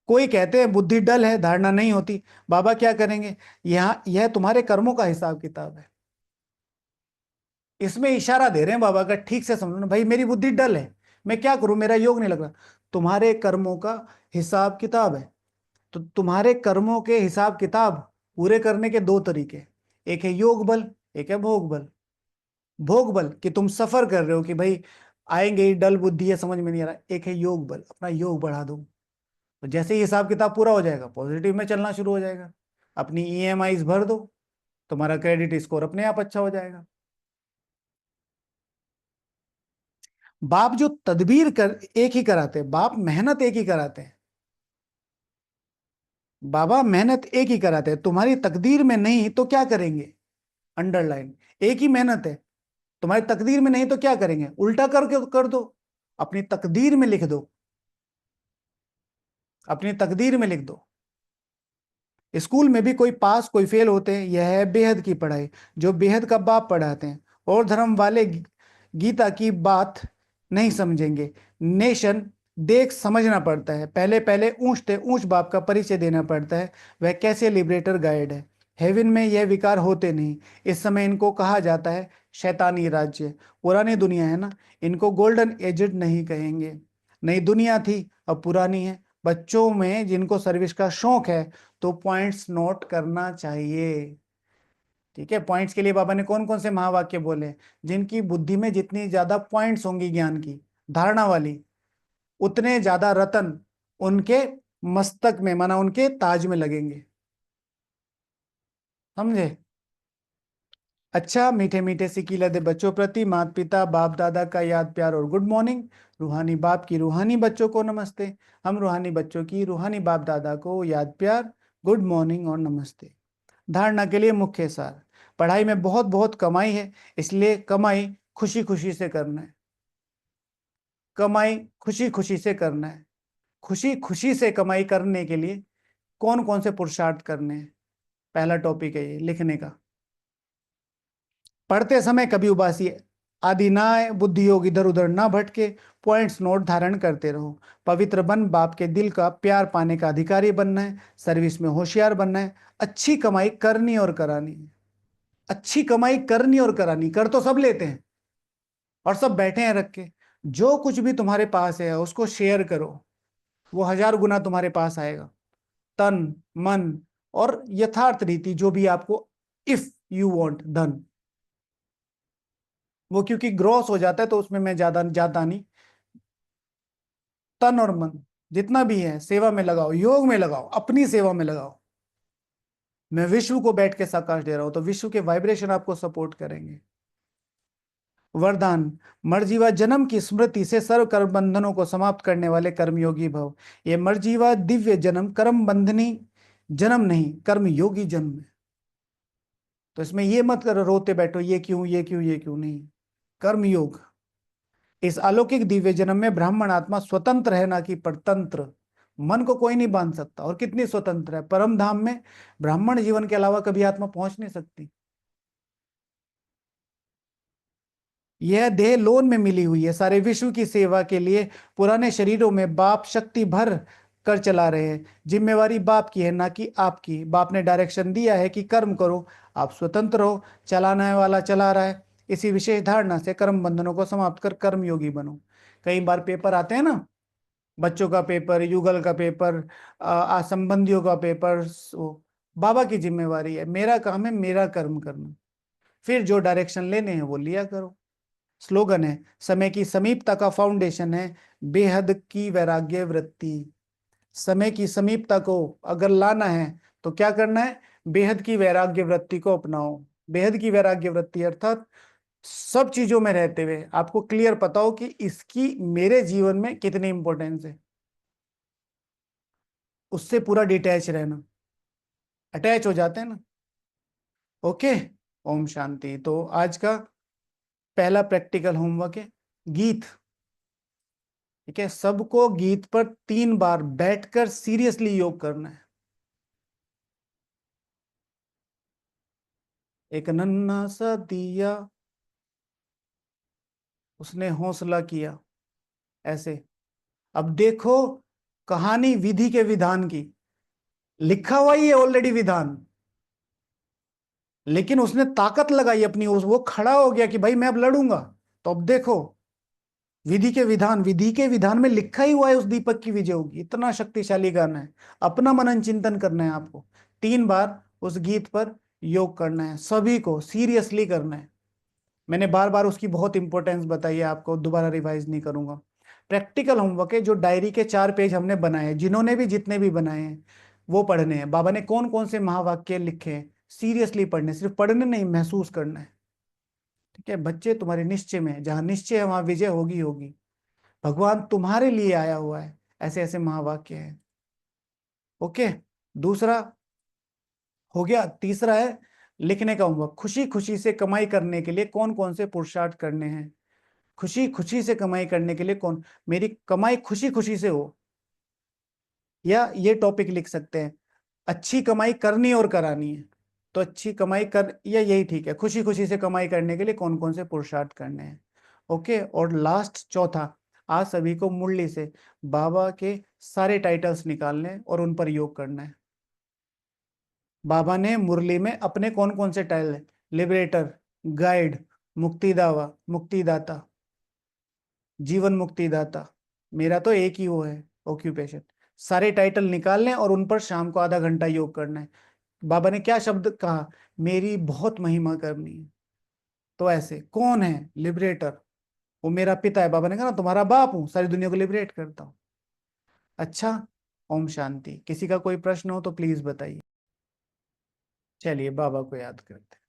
कोई कहते हैं बुद्धि डल है, धारणा नहीं होती। बाबा क्या करेंगे? यहाँ यह तुम्हारे कर्मों का हिसाब किताब है। इसमें इशारा दे रहे हैं बाबा का, ठीक से समझो ना भाई, मेरी बुद्धि डल है, मैं क्या करूं, मेरा योग नहीं लग रहा। तुम्हारे कर्मों का हिसाब किताब है। तो तुम्हारे कर्मों के हिसाब किताब पूरे करने के दो तरीके, एक है योग बल, एक है भोग बल। भोग बल कि तुम सफर कर रहे हो कि भाई आएंगे ही, डल बुद्धि है, समझ में नहीं आ रहा। एक है योग बल, अपना योग बढ़ा दो। तो जैसे ही हिसाब किताब पूरा हो जाएगा पॉजिटिव में चलना शुरू हो जाएगा। अपनी ईएमआईज भर दो, तुम्हारा क्रेडिट स्कोर अपने आप अच्छा हो जाएगा। बाप जो तदबीर कर एक ही कराते हैं, बाप मेहनत एक ही कराते हैं। बाबा मेहनत एक ही कराते हैं, तुम्हारी तकदीर में नहीं तो क्या करेंगे? अंडरलाइन, एक ही मेहनत है। तुम्हारी तकदीर में नहीं तो क्या करेंगे? उल्टा करके कर दो, अपनी तकदीर में लिख दो, अपनी तकदीर में लिख दो। स्कूल में भी कोई पास कोई फेल होते हैं, यह है बेहद की पढ़ाई, जो बेहद का बाप पढ़ाते हैं। और धर्म वाले गीता की बात नहीं समझेंगे। नेशन देख समझना पड़ता है, पहले पहले ऊंच से ऊंच बाप का परिचय देना पड़ता है। वह कैसे लिबरेटर गाइड है। हेवन में यह विकार होते नहीं। इस समय इनको कहा जाता है शैतानी राज्य। पुरानी दुनिया है ना, इनको गोल्डन एजेड नहीं कहेंगे। नई दुनिया थी, अब पुरानी है। बच्चों में जिनको सर्विस का शौक है तो पॉइंट्स नोट करना चाहिए। ठीक है, पॉइंट्स के लिए बाबा ने कौन कौन से महावाक्य बोले? जिनकी बुद्धि में जितनी ज्यादा पॉइंट्स होंगी ज्ञान की, धारणा वाली, उतने ज्यादा रतन उनके मस्तक में, माना उनके ताज में लगेंगे। समझे? अच्छा मीठे मीठे सिकीला दे बच्चों प्रति माता पिता बाप दादा का याद प्यार और गुड मॉर्निंग। रूहानी बाप की रूहानी बच्चों को नमस्ते। हम रूहानी बच्चों की रूहानी बाप दादा को याद प्यार, गुड मॉर्निंग और नमस्ते। धारणा के लिए मुख्य सार। पढ़ाई में बहुत बहुत कमाई है, इसलिए कमाई खुशी खुशी से करना है। कमाई खुशी खुशी से करना है। खुशी खुशी से कमाई करने के लिए कौन कौन से पुरुषार्थ करने हैं? पहला टॉपिक है ये लिखने का। पढ़ते समय कभी उबासी आदि ना आए, बुद्धि योग इधर उधर ना भटके, पॉइंट्स नोट धारण करते रहो। पवित्र बन बाप के दिल का प्यार पाने का अधिकारी बनना है। सर्विस में होशियार बनना है। अच्छी कमाई करनी और करानी है। अच्छी कमाई करनी और करानी, कर तो सब लेते हैं और सब बैठे हैं रख के। जो कुछ भी तुम्हारे पास है उसको शेयर करो, वो 1000 गुना तुम्हारे पास आएगा। तन मन और यथार्थ रीति जो भी आपको, इफ यू वांट धन, वो क्योंकि ग्रॉस हो जाता है तो उसमें मैं ज्यादा जाता नहीं। तन और मन जितना भी है सेवा में लगाओ, योग में लगाओ, अपनी सेवा में लगाओ। मैं विश्व को बैठ के साकाश दे रहा हूं तो विश्व के वाइब्रेशन आपको सपोर्ट करेंगे। वरदान, मरजीवा जन्म की स्मृति से सर्व कर्म बंधनों को समाप्त करने वाले कर्मयोगी भव। ये मरजीवा दिव्य जन्म कर्म बंधनी जन्म नहीं, कर्म योगी जन्म है। तो इसमें ये मत करो रोते बैठो ये क्यों ये क्यों ये क्यों, नहीं। कर्म योग। इस अलौकिक दिव्य जन्म में ब्राह्मण आत्मा स्वतंत्र है, ना कि परतंत्र। मन को कोई नहीं बांध सकता। और कितनी स्वतंत्र है, परम धाम में ब्राह्मण जीवन के अलावा कभी आत्मा पहुंच नहीं सकती। यह देह लोन में मिली हुई है सारे विश्व की सेवा के लिए। पुराने शरीरों में बाप शक्ति भर कर चला रहे हैं। जिम्मेवारी बाप की है, ना कि आपकी। बाप ने डायरेक्शन दिया है कि कर्म करो, आप स्वतंत्र हो। चलाने वाला चला रहा है। इसी विशेष धारणा से कर्म बंधनों को समाप्त कर कर्मयोगी बनो। कई बार पेपर आते हैं ना, बच्चों का पेपर, युगल का पेपर, संबंधियों का पेपर, बाबा की जिम्मेवारी है, मेरा काम है मेरा कर्म करना। फिर जो डायरेक्शन लेने हैं वो लिया करो। स्लोगन है, समय की समीपता का फाउंडेशन है बेहद की वैराग्य वृत्ति। समय की समीपता को अगर लाना है तो क्या करना है? बेहद की वैराग्य वृत्ति को अपनाओ। बेहद की वैराग्य वृत्ति अर्थात सब चीजों में रहते हुए आपको क्लियर पता हो कि इसकी मेरे जीवन में कितनी इंपॉर्टेंस है, उससे पूरा डिटैच रहना। अटैच हो जाते हैं ना। ओके। ओम शांति। तो आज का पहला प्रैक्टिकल होमवर्क है गीत। ठीक है, सबको गीत पर 3 बार बैठकर सीरियसली योग करना है। एक नन्हा सा दिया, उसने हौसला किया, ऐसे। अब देखो कहानी विधि के विधान की। लिखा हुआ ही है ऑलरेडी विधान, लेकिन उसने ताकत लगाई अपनी, वो खड़ा हो गया कि भाई मैं अब लड़ूंगा। तो अब देखो विधि के विधान, विधि के विधान में लिखा ही हुआ है उस दीपक की विजय होगी। इतना शक्तिशाली गाना है। अपना मनन चिंतन करना है आपको। 3 बार उस गीत पर योग करना है, सभी को सीरियसली करना है। मैंने बार बार उसकी बहुत इंपॉर्टेंस बताई है आपको, दोबारा रिवाइज नहीं करूंगा। प्रैक्टिकल होमवर्क है, जो डायरी के 4 पेज हमने बनाए हैं, जिन्होंने भी जितने भी बनाए हैं वो पढ़ने हैं। बाबा ने कौन कौन से महावाक्य लिखे हैं सीरियसली पढ़ने, सिर्फ पढ़ने नहीं महसूस करना है। ठीक है बच्चे, तुम्हारे निश्चय में है, जहां निश्चय है वहां विजय होगी होगी। भगवान तुम्हारे लिए आया हुआ है, ऐसे ऐसे महावाक्य हैं। ओके। दूसरा हो गया। तीसरा है लिखने का होमवर्क। खुशी खुशी से कमाई करने के लिए कौन कौन से पुरुषार्थ करने हैं? खुशी खुशी से कमाई करने के लिए कौन, मेरी कमाई खुशी खुशी से हो, या ये टॉपिक लिख सकते हैं, अच्छी कमाई करनी और करानी है। तो अच्छी कमाई कर, या यही ठीक है, खुशी खुशी से कमाई करने के लिए कौन कौन से पुरुषार्थ करने हैं। ओके। और लास्ट चौथा, आज सभी को मुरली से बाबा के सारे टाइटल्स निकालने हैं और उन पर योग करना है। बाबा ने मुरली में अपने कौन कौन से टाइटल है? लिबरेटर, गाइड, मुक्तिदावा, मुक्तिदाता, जीवन मुक्तिदाता। मेरा तो एक ही वो है ऑक्यूपेशन। सारे टाइटल निकालने और उन पर शाम को आधा घंटा योग करना है। बाबा ने क्या शब्द कहा? मेरी बहुत महिमा करनी है। तो ऐसे कौन है लिबरेटर? वो मेरा पिता है। बाबा ने कहा ना तुम्हारा बाप हूं, सारी दुनिया को लिबरेट करता हूं। अच्छा। ओम शांति। किसी का कोई प्रश्न हो तो प्लीज बताइए। चलिए बाबा को याद करते हैं।